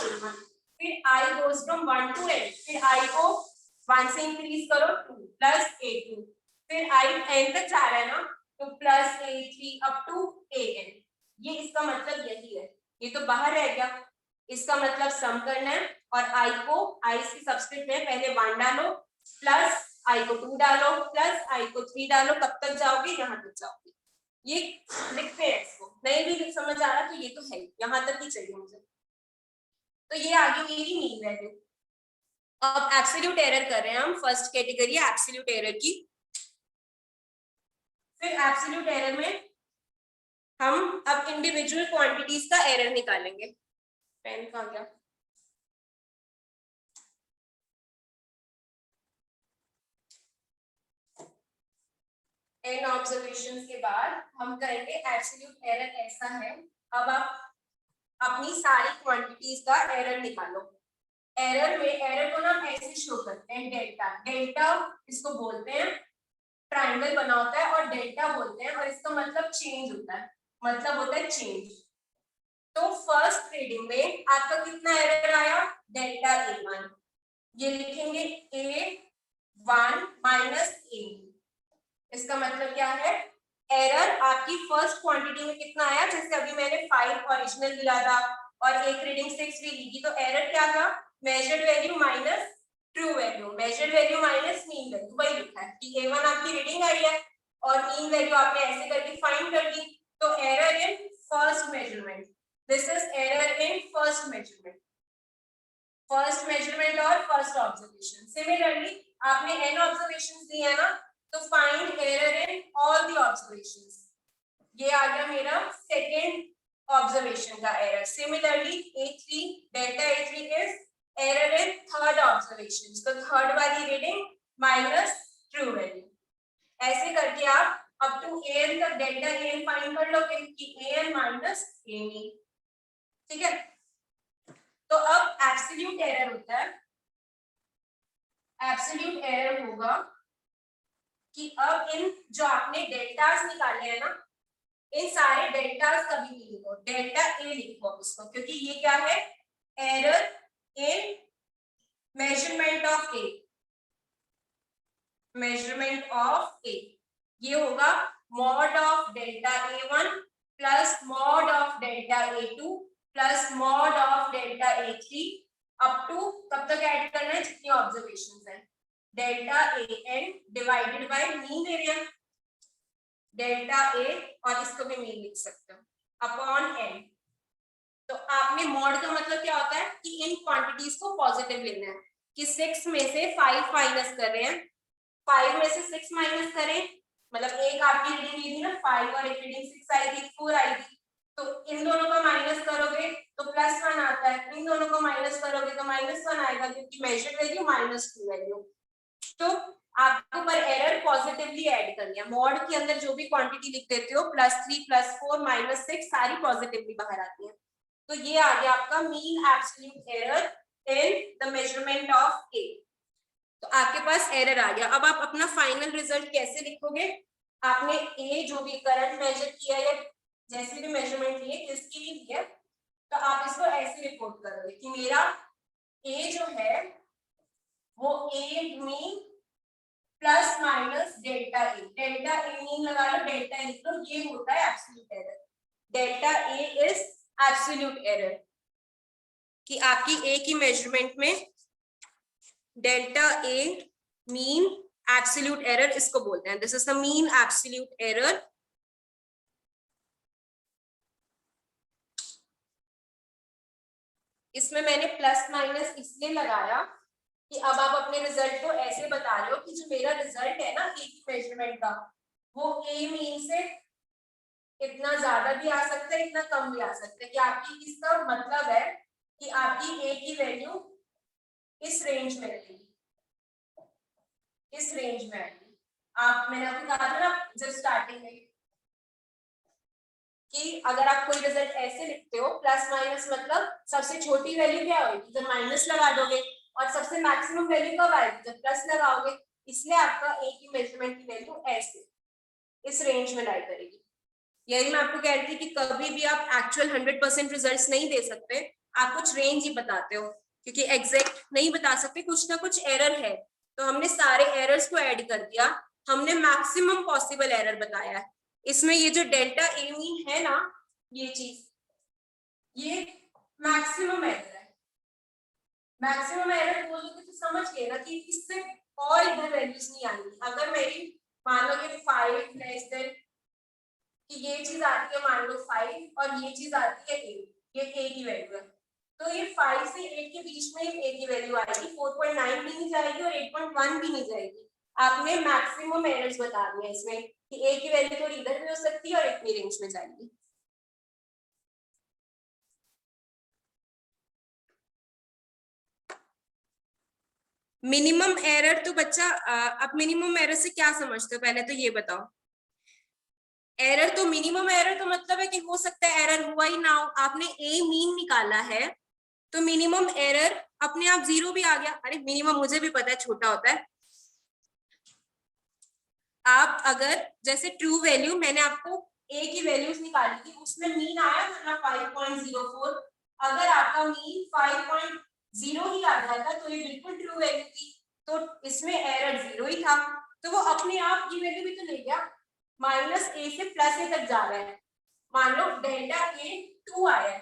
फिर I goes from 1 to n, फिर I को 1 से इंक्रीज करो 2 प्लस A2, फिर I n तक जा रहा है ना, तो plus A3 up to AN। ये इसका मतलब यही है, ये तो बाहर रह गया, इसका मतलब सम करना है, और I को, I की सबस्क्रिप्ट में पहले 1 डालो, प्लस I को 2 डालो, प्लस I को 3 डालो, कब तक जाओगे, यहाँ तक जाओगे। ये लिखते हैं इसको, नहीं भी समझ आ रहा तो ये तो है, यहाँ तक ही चाहिए मुझे। तो ये आगे मेरी मीन वैल्यू। अब एब्सोल्यूट एरर कर रहे हैं हम, फर्स्ट कैटेगरी है एब्सोल्यूट एरर की। फिर एब्सोल्यूट एरर में हम अब इंडिविजुअल क्वांटिटीज का एरर निकालेंगे। पेन कहाँ गया? n ऑब्जर्वेशंस के बाद हम करेंगे एब्सोल्यूट एरर ऐसा है। अब आप अपनी सारी क्वांटिटीज का एरर निकालो। एरर में, एरर को ना ऐसे शो करते हैं, डेल्टा, डेल्टा इसको बोलते हैं, ट्रायंगल बना होता है और डेल्टा बोलते हैं, और इसका मतलब चेंज होता है, मतलब होता है चेंज। तो फर्स्ट रीडिंग में आपका कितना एरर आया, डेल्टा A1, ये लिखेंगे A1 माइनस A, इसका मतलब क्या है, एरर आपकी फर्स्ट क्वांटिटी में कितना आया, जैसे अभी मैंने 5 ओरिजिनल लिया था और एक रीडिंग 6 भी ली थी, तो एरर क्या था, measured value minus true value, measured value minus mean value, वही लिखा है कि A1 आपकी रीडिंग आई है और मीन वैल्यू आपने ऐसे करके फाइंड कर दी, तो error in first measurement, this is error in first measurement, first measurement और फर्स्ट ऑब्जर्वेशन। सिमिलरली आपने n ऑब्जर्वेशंस दिए है ना, तो find error in all the observations, ये आ गया मेरा सेकंड ऑब्जर्वेशन का error. Similarly A3 delta A3 is error in third observation, तो थर्ड वाली रीडिंग माइनस ट्रू वैल्यू। ऐसे करके आप अप टू an तक डेल्टा an फाइंड कर लोगे कि an माइनस a मीन, ठीक है। तो अब एब्सोल्यूट एरर होता है, एब्सोल्यूट एरर होगा कि अब इन जो आपने डेल्टास निकाले हैं ना, इन सारे डेल्टास कभी नहीं लिखो, डेल्टा ए लिखो उसको, क्योंकि ये क्या है, error in measurement of a, measurement of a, ये होगा mod of delta A1 plus mod of delta A2 plus mod of delta A3 up to कब तक ऐड करना है, जितनी ऑब्जर्वेशंस है, delta AN divided by mean area, delta A और इसको भी मीन लिख सकते हो अपॉन n। तो आपने मॉड का मतलब क्या होता है कि इन क्वांटिटीज को पॉजिटिव लेना है, कि 6 में से 5 माइनस कर रहे हैं, 5 में से 6 माइनस करें, मतलब एक आपकी रीडिंग ये थी ना 5 और एक रीडिंग 6 आई थी, 4 आई थी, तो इन दोनों का माइनस करोगे तो +1 आता है, इन दोनों को माइनस करोगे तो -1 आएगा, क्योंकि measured value minus true value. तो आपको पर एरर पॉजिटिवली ऐड करनी है, मॉड के अंदर जो भी क्वांटिटी लिख देते हो +3 +4 -6 सारी पॉजिटिवली बाहर आती है। तो ये आ गया आपका mean absolute error in the measurement of a. तो आपके पास एरर आ गया। अब आप अपना फाइनल रिजल्ट कैसे लिखोगे, आपने ए जो भी करंट मेजर किया है, जैसे भी मेजरमेंट लिए, किसकी भी लिया, तो आप इसको ऐसे रिपोर्ट करोगे कि मेरा ए जो है वो ए mean plus minus delta A, delta A mean लगा लो, डेल्टा ए तो ये होता है absolute error, delta A is absolute error, कि आपकी ए की मेजरमेंट में delta A mean absolute error इसको बोलते हैं, this is the mean absolute error. इसमें मैंने प्लस माइनस इसलिए लगाया कि अब आप अपने रिजल्ट को ऐसे बता रहे हो कि जो मेरा रिजल्ट है ना ए की मेजरमेंट का, वो ए मीन से इतना ज्यादा भी आ सकता है, इतना कम भी आ सकता है, कि आपकी इसका मतलब है कि आपकी ए की वैल्यू इस रेंज में रहेगी, इस रेंज में आएगी। आप, मैंने आपको कहा था ना जब स्टार्टिंग में कि अगर आप कोई रिजल्ट ऐसे लिखते हो प्लस माइनस, मतलब सबसे छोटी वैल्यू क्या होगी जब माइनस लगा दोगे, और सबसे मैक्सिमम वैल्यू कब आएगी जब प्लस लगाओगे, इसलिए आपका ए की मेजरमेंट की वैल्यू ऐसे इस रेंज में लाई करेगी। यही मैं आपको कह रही थी कि कभी भी आप एक्चुअल 100% रिजल्ट्स नहीं दे सकते, आप कुछ रेंज ही बताते हो, क्योंकि एग्जैक्ट नहीं बता सकते, कुछ ना कुछ एरर है, तो हमने सारे एरर्स को ऐड कर दिया, हमने मैक्सिमम पॉसिबल एरर बताया है। इसमें ये जो डेल्टा ए मीन है ना, ये चीज, ये मैक्सिमम एरर है, मैक्सिमम एरर बोलोगे तो समझ गए ना कि इससे और इधर वैल्यूज नहीं आएंगी। अगर मेरी मान लो ये 5 लेस देन, कि ये चीज आती है मान लो 5 और ये चीज आती है 8, ये a की वैल्यू है, तो ये 5 से 8 के बीच में a की वैल्यू आएगी, 4.9 भी नहीं जाएगी और 8.1 भी नहीं जाएगी। आपने मैक्सिमम एरर्स बता दिए इसमें कि a की वैल्यू थोड़ी इधर भी हो सकती है और इतनी रेंज में जाएगी। मिनिमम एरर तो बच्चा, अब मिनिमम एरर से क्या समझते हो, पहले तो ये बताओ। एरर तो मिनिमम एरर तो मतलब है कि हो सकता है एरर हुआ ही ना हो, आपने ए मीन निकाला है तो मिनिमम एरर अपने आप 0 भी आ गया। अरे मिनिमम मुझे भी पता है छोटा होता है, आप अगर जैसे ट्रू वैल्यू मैंने आपको ए की वैल्यूज निकाली थी, उसमें मीन आया था ना 5.04, अगर आपका मीन 5.0 ही आ जाता तो ये बिल्कुल ट्रू वैल्यू थी, तो इसमें एरर 0 ही था, तो वो अपने आप ये वैल्यू भी तो ले गया, -a से +a तक जा रहा है। मान लो डेल्टा a 2 आया है,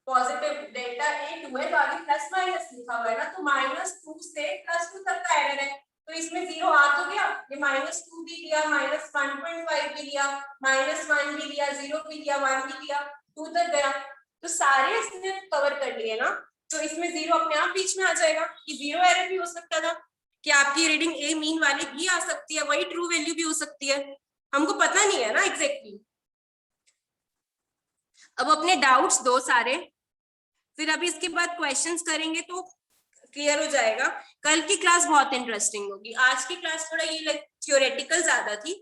पॉजिटिव डेल्टा ए 2 है तो आगे प्लस माइनस लिखा हुआ है ना, तो -2 से +2 तक का एरर है, तो इसमें 0 आ तो गया, ये -2 भी लिया, -1.5 भी लिया, -1 भी लिया, 0 भी लिया, 1 भी लिया, 2 तक गया, तो सारे इसने कवर कर लिए ना, तो इसमें 0 अपने आप बीच में आ जाएगा कि 0 एरर भी हो सकता था कि आपकी रीडिंग ए मीन वाली भी आ सकती है, वही ट्रू वैल्यू भी हो सकती है, हमको पता नहीं है ना एग्जैक्टली। अब अपने डाउट्स दो सारे, फिर अभी इसके बाद क्वेश्चंस करेंगे तो क्लियर हो जाएगा। कल की क्लास बहुत इंटरेस्टिंग होगी, आज की क्लास थोड़ा ये थ्योरेटिकल ज्यादा थी,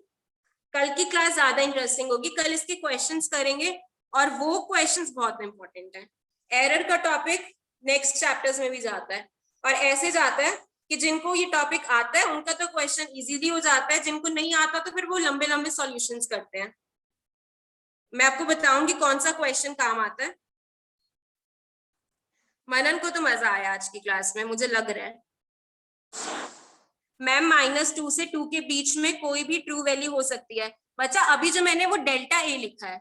कल की क्लास ज्यादा इंटरेस्टिंग होगी, कल इसके क्वेश्चंस करेंगे और वो क्वेश्चंस बहुत इंपॉर्टेंट है। एरर का टॉपिक नेक्स्ट चैप्टर्स में भी जाता है और ऐसे जाता है कि जिनको ये टॉपिक आता है उनका तो क्वेश्चन इजीली हो जाता है, जिनको नहीं आता तो फिर वो लंबे लंबे सॉल्यूशंस करते हैं। मैं आपको बताऊंगी कौन सा क्वेश्चन काम आता है। मनन को तो मजा आया आज की क्लास में, मुझे लग रहा है। मैम -2 से 2 के बीच में कोई भी ट्रू वैल्यू हो सकती है। बच्चा अभी जो मैंने वो डेल्टा ए लिखा है,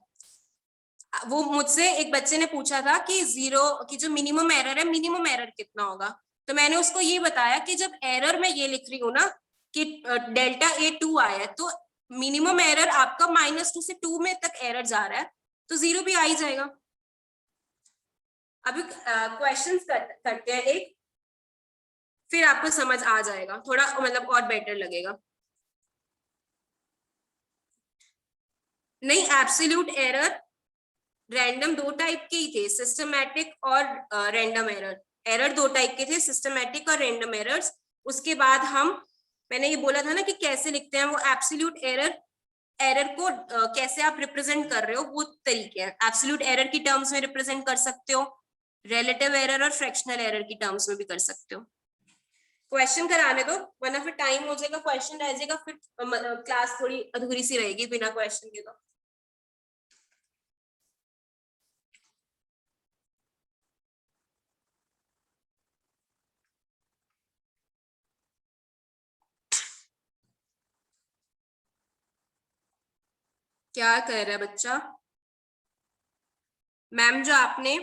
वो मुझसे एक बच्चे ने पूछा था कि 0 की जो मिनिमम एरर है, मिनिमम एरर कितना होगा, तो मैंने उसको ये बताया कि जब एरर में ये लिख रही हूँ ना कि डेल्टा ए 2 आया है, तो मिनिमम एरर आपका -2 से 2 में तक एरर जा रहा है, तो 0 भी आ ही जाएगा। अभी क्वेश्चंस करते हैं एक, फिर आपको समझ आ जाएगा, थोड़ा मतलब और बेटर लगेगा। नहीं, एब्सोल्यूट एरर रैंडम दो टाइप के ही थे, सिस्टमैटिक और रैंडम एरर। एरर दो टाइप के थे, सिस्टमैटिक और रैंडम एरर्स। उसके बाद मैंने ये बोला था ना कि कैसे लिखते हैं, वो एब्सोल्यूट एरर को कैसे आप रिप्रेजेंट कर रहे हो, वो तरीके हैं। एब्सोल्यूट एरर की टर्म्स में रिप्रेजेंट कर सकते हो, रिलेटिव एरर और फ्रैक्शनल एरर की टर्म्स में भी कर सकते हो। क्वेश्चन कराने दो, वरना फिर टाइम हो जाएगा, क्वेश्चन रह जाएगा, फिर क्लास थोड़ी अधूरी सी रहेगी बिना क्वेश्चन के। तो क्या कह रहा है बच्चा? मैम जो आपने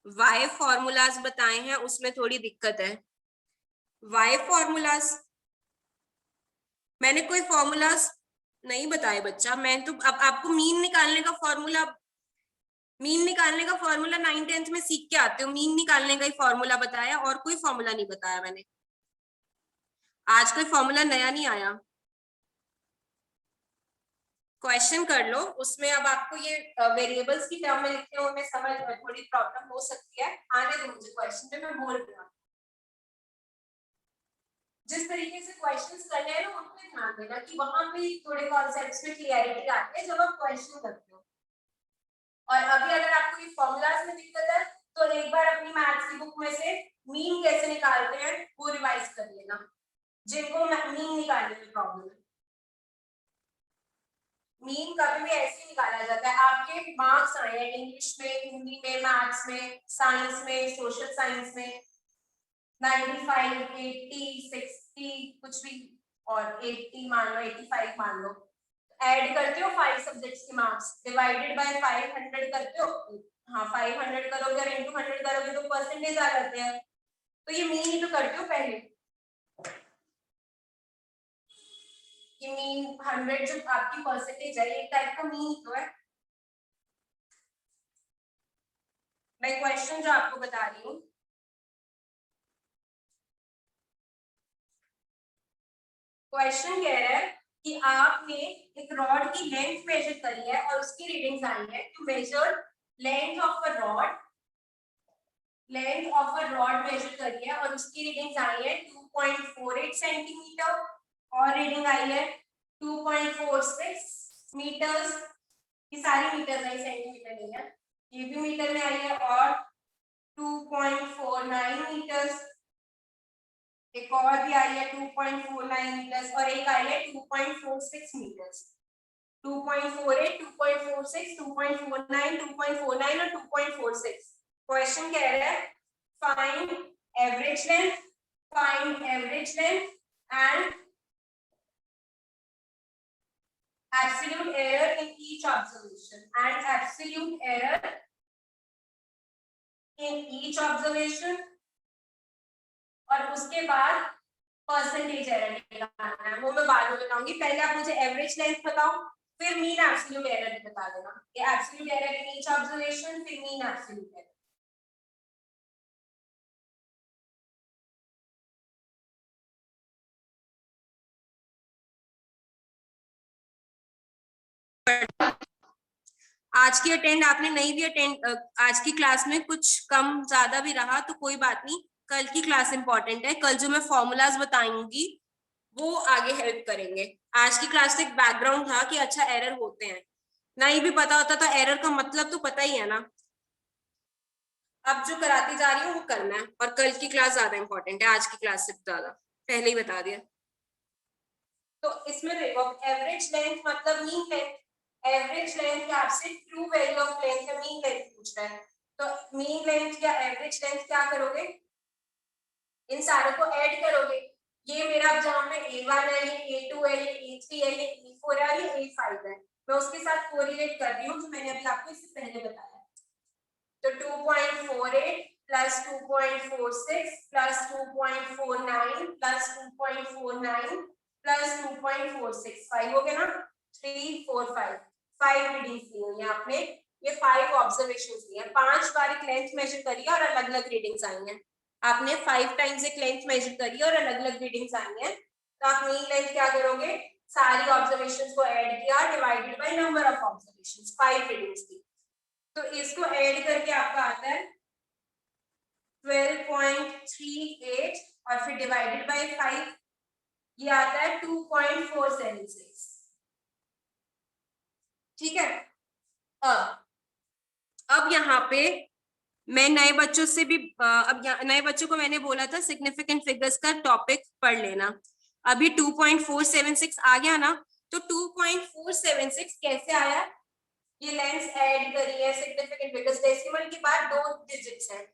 वाई फॉर्मूलाज बताए हैं उसमें थोड़ी दिक्कत है। वाई फॉर्मूलाज मैंने कोई फॉर्मूलाज नहीं बताए बच्चा, मैं तो अब आपको मीन निकालने का फॉर्मूला 9th-10th में सीख के आते हो, मीन निकालने का ही फॉर्मूला बताया और कोई फॉर्मूला नहीं बताया मैंने। आज कोई फॉर्मूला नया नहीं आया। क्वेश्चन कर लो, उसमें अब आपको ये वेरिएबल्स की टर्म में लिखते हो, मैं समझ में थोड़ी प्रॉब्लम हो सकती है, आने दो मुझे क्वेश्चन पे, मैं बोल रही हूँ। जिस तरीके से क्वेश्चंस करने हैं ना, उन पे ध्यान देना कि वहां पे थोड़े कॉन्सेप्ट्स में क्लियरिटी आती है जब आप क्वेश्चन करते हो। और अभी अगर आपको ये फॉर्मूलाज में दिक्कत है तो एक बार अपनी मैथ्स की बुक में से मीन कैसे निकालते हैं वो रिवाइज कर लेना, जिनको मीन निकालने में प्रॉब्लम है। मीन कभी भी ऐसे निकाला जाता है, आपके मार्क्स आए हैं इंग्लिश में, हिंदी में, मैथ्स में, साइंस में, सोशल साइंस में 95, 80, 60 कुछ भी, और 80 मान लो, 85 मान लो, ऐड करते हो 5 सब्जेक्ट्स के मार्क्स, डिवाइडेड बाय 500 करते हो, हाँ 500 करोगे और इनटू 100 करोगे तो परसेंटेज आ जाते हैं, तो ये मीन ही तो करते हो पहले कि मीन 100 जो आपकी परसेंटेज है, एक टाइप का मीन ही तो है। मैं क्वेश्चन जो आपको बता रही हूँ, क्वेश्चन कह रहा है कि आपने एक रॉड की लेंथ मेजर करी है और उसकी रीडिंग्स आई है, to measure length of a rod, measure करी है और उसकी रीडिंग्स आई है 2.48 सेंटीमीटर और रीडिंग आई है 2.46 मीटर्स। ये सारी मीटर आई, सेंटीमीटर नहीं है, ये भी मीटर में आई है, और 2.49 मीटर्स, एक और भी आई है 2.49 मीटर्स, और एक आई है 2.46 मीटर्स। 2.48, 2.46, 2.49, 2.49 और 2.46। क्वेश्चन कह रहा है find average length and absolute error in each observation, and absolute error in each observation और उसके बाद परसेंटेज एरर निकालना है, वो मैं बाद में बताऊंगी। पहले आप मुझे एवरेज लेंथ बताओ, फिर मीन एब्सोल्यूट एरर बता देना। ये एब्सोल्यूट एरर इन ईच ऑब्जर्वेशन, फिर मीन एब्सोल्यूट एरर। आज की अटेंड आपने नहीं भी अटेंड, आज की क्लास में कुछ कम ज्यादा भी रहा तो कोई बात नहीं, कल की क्लास इंपॉर्टेंट है। कल जो मैं फॉर्मूलाज बताऊंगी वो आगे हेल्प करेंगे। आज की क्लास से एक बैकग्राउंड था कि अच्छा एरर होते हैं, नहीं भी पता होता तो एरर का मतलब तो पता ही है ना। अब जो कराती जा रही हूँ वो करना है, और कल की क्लास ज्यादा इंपॉर्टेंट है आज की क्लास से ज्यादा, पहले ही बता दिया। तो इसमें देखो, एवरेज लेंथ मतलब मीन लेंथ, एवरेज लेंथ या आपसे ट्रू वैल्यू ऑफ लेंथ या मीन लेंथ पूछ रहा है, तो मीन लेंथ या एवरेज लेंथ क्या करोगे, इन सारों को ऐड करोगे। ये मेरा जहां में A1 है, ये A2 है, ये A3 है, ये A4 है, ये A5 है, मैं उसके साथ कोरिलेट कर रही हूँ जो मैंने अभी आपको इससे पहले बताया। तो 2.48 प्लस 2.46 प्लस 2.49 प्लस 2.49 प्लस 2.46, 5 हो गया ना, 3 4 5, 5 रीडिंग्स ली हुई है आपने। ये 5 ऑब्जर्वेशंस ली हैं, 5 बार एक लेंथ मेजर करी और अलग अलग रीडिंग्स आई हैं। आपने 5 टाइम्स एक लेंथ मेजर करी और अलग अलग रीडिंग्स आई हैं, तो आप मीन लेंथ क्या करोगे, सारी ऑब्जर्वेशंस को ऐड किया divided by number of observations, 5 readings थी, तो इसको ऐड करके आपका आता है 12.38 और फिर डिवाइडेड बाय 5, ये आता है 2.476। ठीक है। अब यहाँ पे मैं नए बच्चों से भी अब नए बच्चों को मैंने बोला था सिग्निफिकेंट फिगर्स का टॉपिक पढ़ लेना। अभी 2.476 आ गया ना, तो 2.476 कैसे आया, ये लेंथ ऐड करी है सिग्निफिकेंट फिगर्स, डेसिमल के बाद 2 डिजिट्स हैं,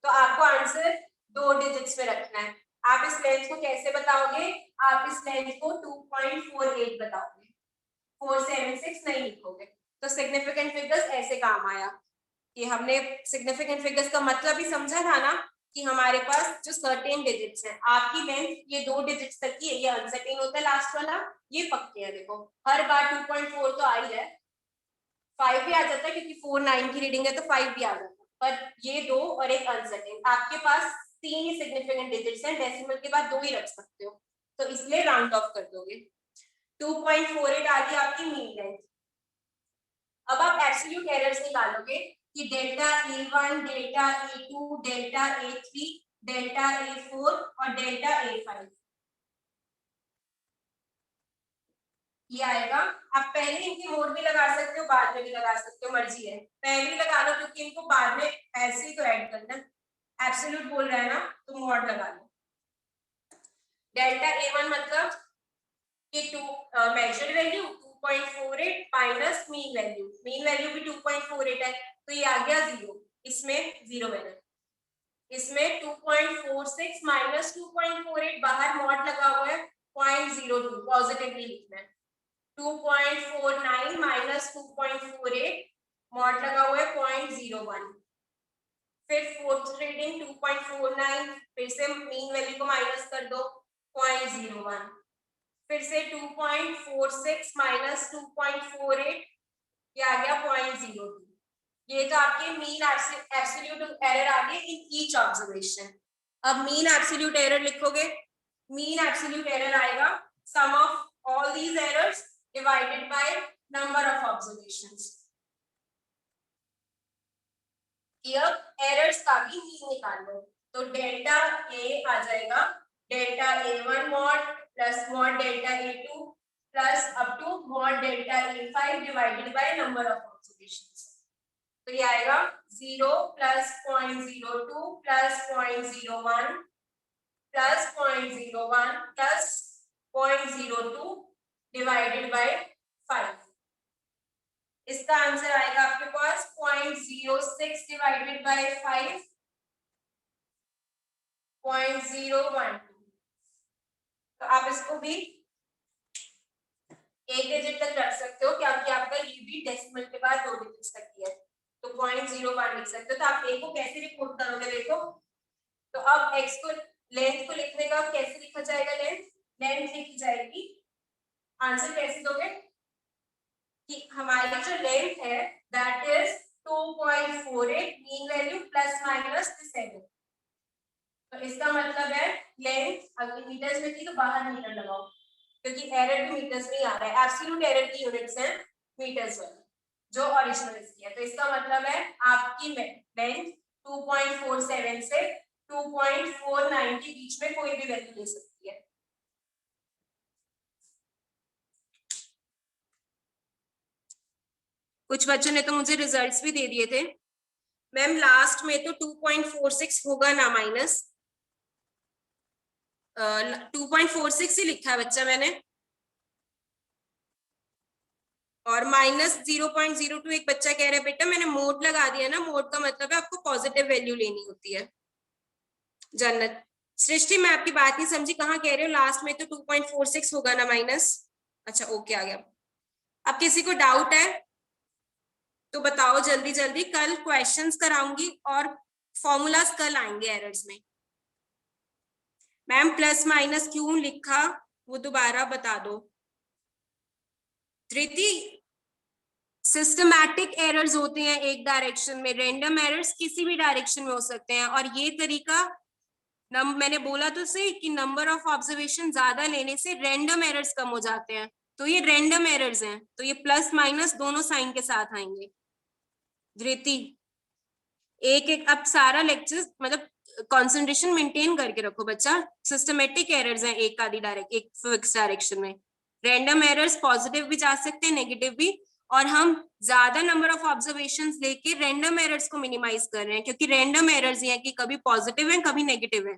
तो आपको आंसर 2 डिजिट्स में रखना है। आप इस लेंथ को कैसे बताओगे, आप इस लेंथ को 2.48 बताओगे, 476 नहीं लिखोगे। तो सिग्निफिकेंट फिगर्स ऐसे काम आया कि हमने सिग्निफिकेंट फिगर्स का मतलब ही समझा था ना, कि हमारे पास जो सर्टेन डिजिट्स हैं, आपकी लेंथ ये 2 डिजिट्स तक की है, ये अनसर्टेन होता है लास्ट वाला, ये पक्के हैं। देखो हर बार 2.4 तो आ ही है, 5 भी आ जाता है क्योंकि 4 9 की रीडिंग है तो 5 भी आ जाता है, पर ये 2 और एक अनसर्टेन, आपके पास 3 ही सिग्निफिकेंट डिजिट्स हैं, डेसिमल के बाद 2 ही रख सकते हो, तो इसलिए राउंड ऑफ कर दोगे। 2.48 आ गई आपकी मीन लेंथ। अब आप एब्सोल्यूट एरर्स निकालोगे कि delta A1, delta A2, delta A3, delta A4 और डेल्टा A5, ये आएगा। आप पहले इनके मोड भी लगा सकते हो, बाद में भी लगा सकते हो, मर्जी है, पहले ही लगा लो क्योंकि इनको बाद में ऐसे ही तो ऐड करना है। एब्सोल्यूट बोल रहा है ना तो मोड लगा लो। डेल्टा A1 मतलब ये 2 measured value 2.48 minus mean value, mean value भी 2.48 है, तो ये आ गया 0, इसमें 0 मैंने, इसमें 2.46 माइनस 2.48, बाहर मॉड लगा हुआ है 0.02, पॉजिटिवली लिखना है। 2.49 माइनस 2.48, मॉड लगा हुआ है 0.01, फिर फोर्थ रीडिंग 2.49, फिर से मीन वैल्यू को माइनस कर दो 0.01, फिर से 2.46 माइनस 2.48, ये आ गया 0.02। ये तो आपके मीन एब्सोल्यूट एरर आ गए इन ईच ऑब्जर्वेशन। अब मीन एब्सोल्यूट एरर लिखोगे, मीन एब्सोल्यूट एरर आएगा sum of all these errors divided by number of observations. अब एरर्स का भी मीन निकाल लो, तो डेल्टा ए आ जाएगा delta A1 mod plus mod delta A2 plus up to mod delta A5 divided by number of observations, तो ये आएगा 0 plus 0.02 plus 0.01 plus 0.01 plus 0.02 divided by 5। इसका आंसर आएगा आपके पास 0.06 डिवाइडेड बाय 5, 0.012। तो आप इसको भी एक डिजिट तक रख सकते हो क्योंकि आपका ये भी डेसिमल के बाद 2 डिजिट्स तक की है। तो 0.01 लिख सकते हो। तो आप a को कैसे रिपोर्ट करोगे देखो, तो अब x को लेंथ को लिखने का कैसे लिखा जाएगा, लेंथ लिखी जाएगी। आंसर कैसे दोगे कि हमारी जो लेंथ है that is 2.48 mean value plus minus 7। तो इसका मतलब है लेंथ अगर मीटर्स में थी तो बाहर मीटर लगाओ, क्योंकि एरर भी मीटर्स में ही आ रहा है। एब्सोल्यूट एरर की यूनिट्स है मीटर्स वाली जो ओरिजिनल इसकी है। तो इसका मतलब है आपकी लेंथ 2.47 से 2.49 के बीच में कोई भी वैल्यू ले सकती है। कुछ बच्चों ने तो मुझे रिजल्ट्स भी दे दिए थे, मैम लास्ट में तो 2.46 होगा ना माइनस 2.46 ही लिखा है बच्चा मैंने, और माइनस 0.02 एक बच्चा कह रहा है बेटा मैंने मोड लगा दिया ना, मोड का मतलब है आपको पॉजिटिव वैल्यू लेनी होती है। जन्नत सृष्टि मैं आपकी बात नहीं समझी, कहाँ कह रहे हो लास्ट में तो 2.46 होगा ना माइनस। अच्छा ओके आ गया। अब किसी को डाउट है तो बताओ जल्दी जल्दी, कल क्वेश्चंस कराऊंगी और फॉर्मूलाज कल आएंगे एरर्स में। मैम प्लस माइनस क्यों लिखा वो दोबारा बता दो। धृति सिस्टमैटिक एरर्स होते हैं एक डायरेक्शन में, रेंडम एरर्स किसी भी डायरेक्शन में हो सकते हैं। और ये तरीका मैंने बोला तो सही कि नंबर ऑफ ऑब्जर्वेशन ज्यादा लेने से रेंडम एरर्स कम हो जाते हैं, तो ये रेंडम एरर्स हैं, तो ये प्लस माइनस दोनों साइन के साथ आएंगे। धृति एक एक अब सारा लेक्चर मतलब कंसंट्रेशन मेंटेन करके रखो बच्चा। सिस्टमेटिक एरर्स हैं एक आधी डायरेक्ट एक फिक्स डायरेक्शन में, रैंडम एरर्स पॉजिटिव भी जा सकते हैं नेगेटिव भी, और हम ज्यादा नंबर ऑफ ऑब्जर्वेशंस लेके रैंडम एरर्स को मिनिमाइज कर रहे हैं, क्योंकि रैंडम एरर्स ये है कि कभी पॉजिटिव है कभी नेगेटिव है।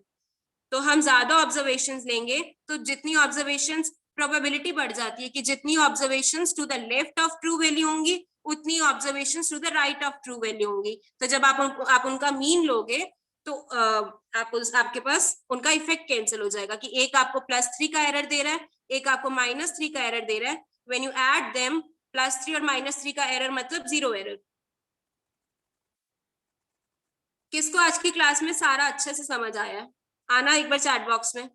तो हम ज्यादा ऑब्जर्वेशंस लेंगे तो जितनी ऑब्जर्वेशंस प्रोबेबिलिटी बढ़ जाती है कि जितनी observations to the left of true value होंगी उतनी observations to the right of true value होंगी। तो जब आप उनका मीन लोगे तो आपके पास उनका इफेक्ट कैंसिल हो जाएगा कि एक आपको +3 का एरर दे रहा है, एक आपको -3 का एरर दे रहा है। व्हेन यू ऐड देम +3 और -3 का एरर मतलब 0 एरर। किसको आज की क्लास में सारा अच्छे से समझ आया है? आना एक बार चैट बॉक्स में।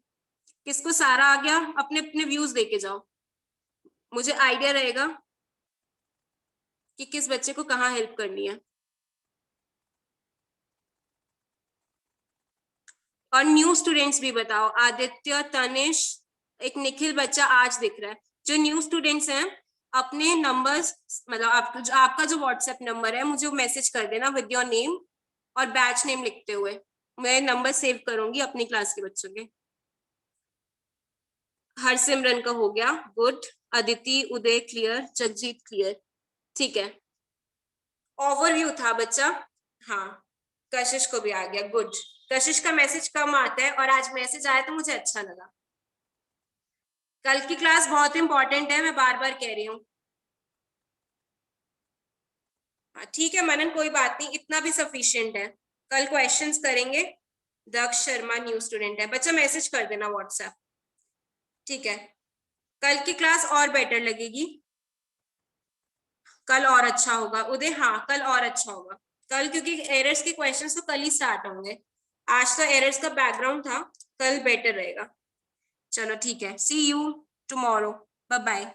किसको सारा आ गया अपने अपने व्यूज देके जाओ, मुझे आइडिया रहेगा कि किस बच्चे को कहाँ हेल्प करनी है। और न्यू स्टूडेंट्स भी बताओ, आदित्य, तनिष, एक निखिल बच्चा आज दिख रहा है। जो न्यू स्टूडेंट्स हैं अपने नंबर्स मतलब आपका जो व्हाट्सएप नंबर है मुझे मैसेज कर देना विद योर नेम और बैच नेम लिखते हुए, मैं नंबर सेव करूंगी अपनी क्लास के बच्चों के। हरसिमरन का हो गया, गुड। अदिति, उदय क्लियर, जगजीत क्लियर, ठीक है। ओवरव्यू था बच्चा, हाँ कशिश को भी आ गया, गुड। कशिश का मैसेज कम आता है और आज मैसेज आया तो मुझे अच्छा लगा। कल की क्लास बहुत इंपॉर्टेंट है, मैं बार बार कह रही हूँ। ठीक है मनन, कोई बात नहीं, इतना भी सफिशिएंट है। कल क्वेश्चंस करेंगे। दक्ष शर्मा न्यू स्टूडेंट है बच्चा, मैसेज कर देना व्हाट्सएप, ठीक है। कल की क्लास और बेटर लगेगी, कल और अच्छा होगा उदय, हाँ कल और अच्छा होगा कल, क्योंकि एरर्स के क्वेश्चंस तो कल ही स्टार्ट होंगे। आज तो एरर्स का बैकग्राउंड था, कल बेटर रहेगा। चलो ठीक है, सी यू टुमारो, बाय बाय।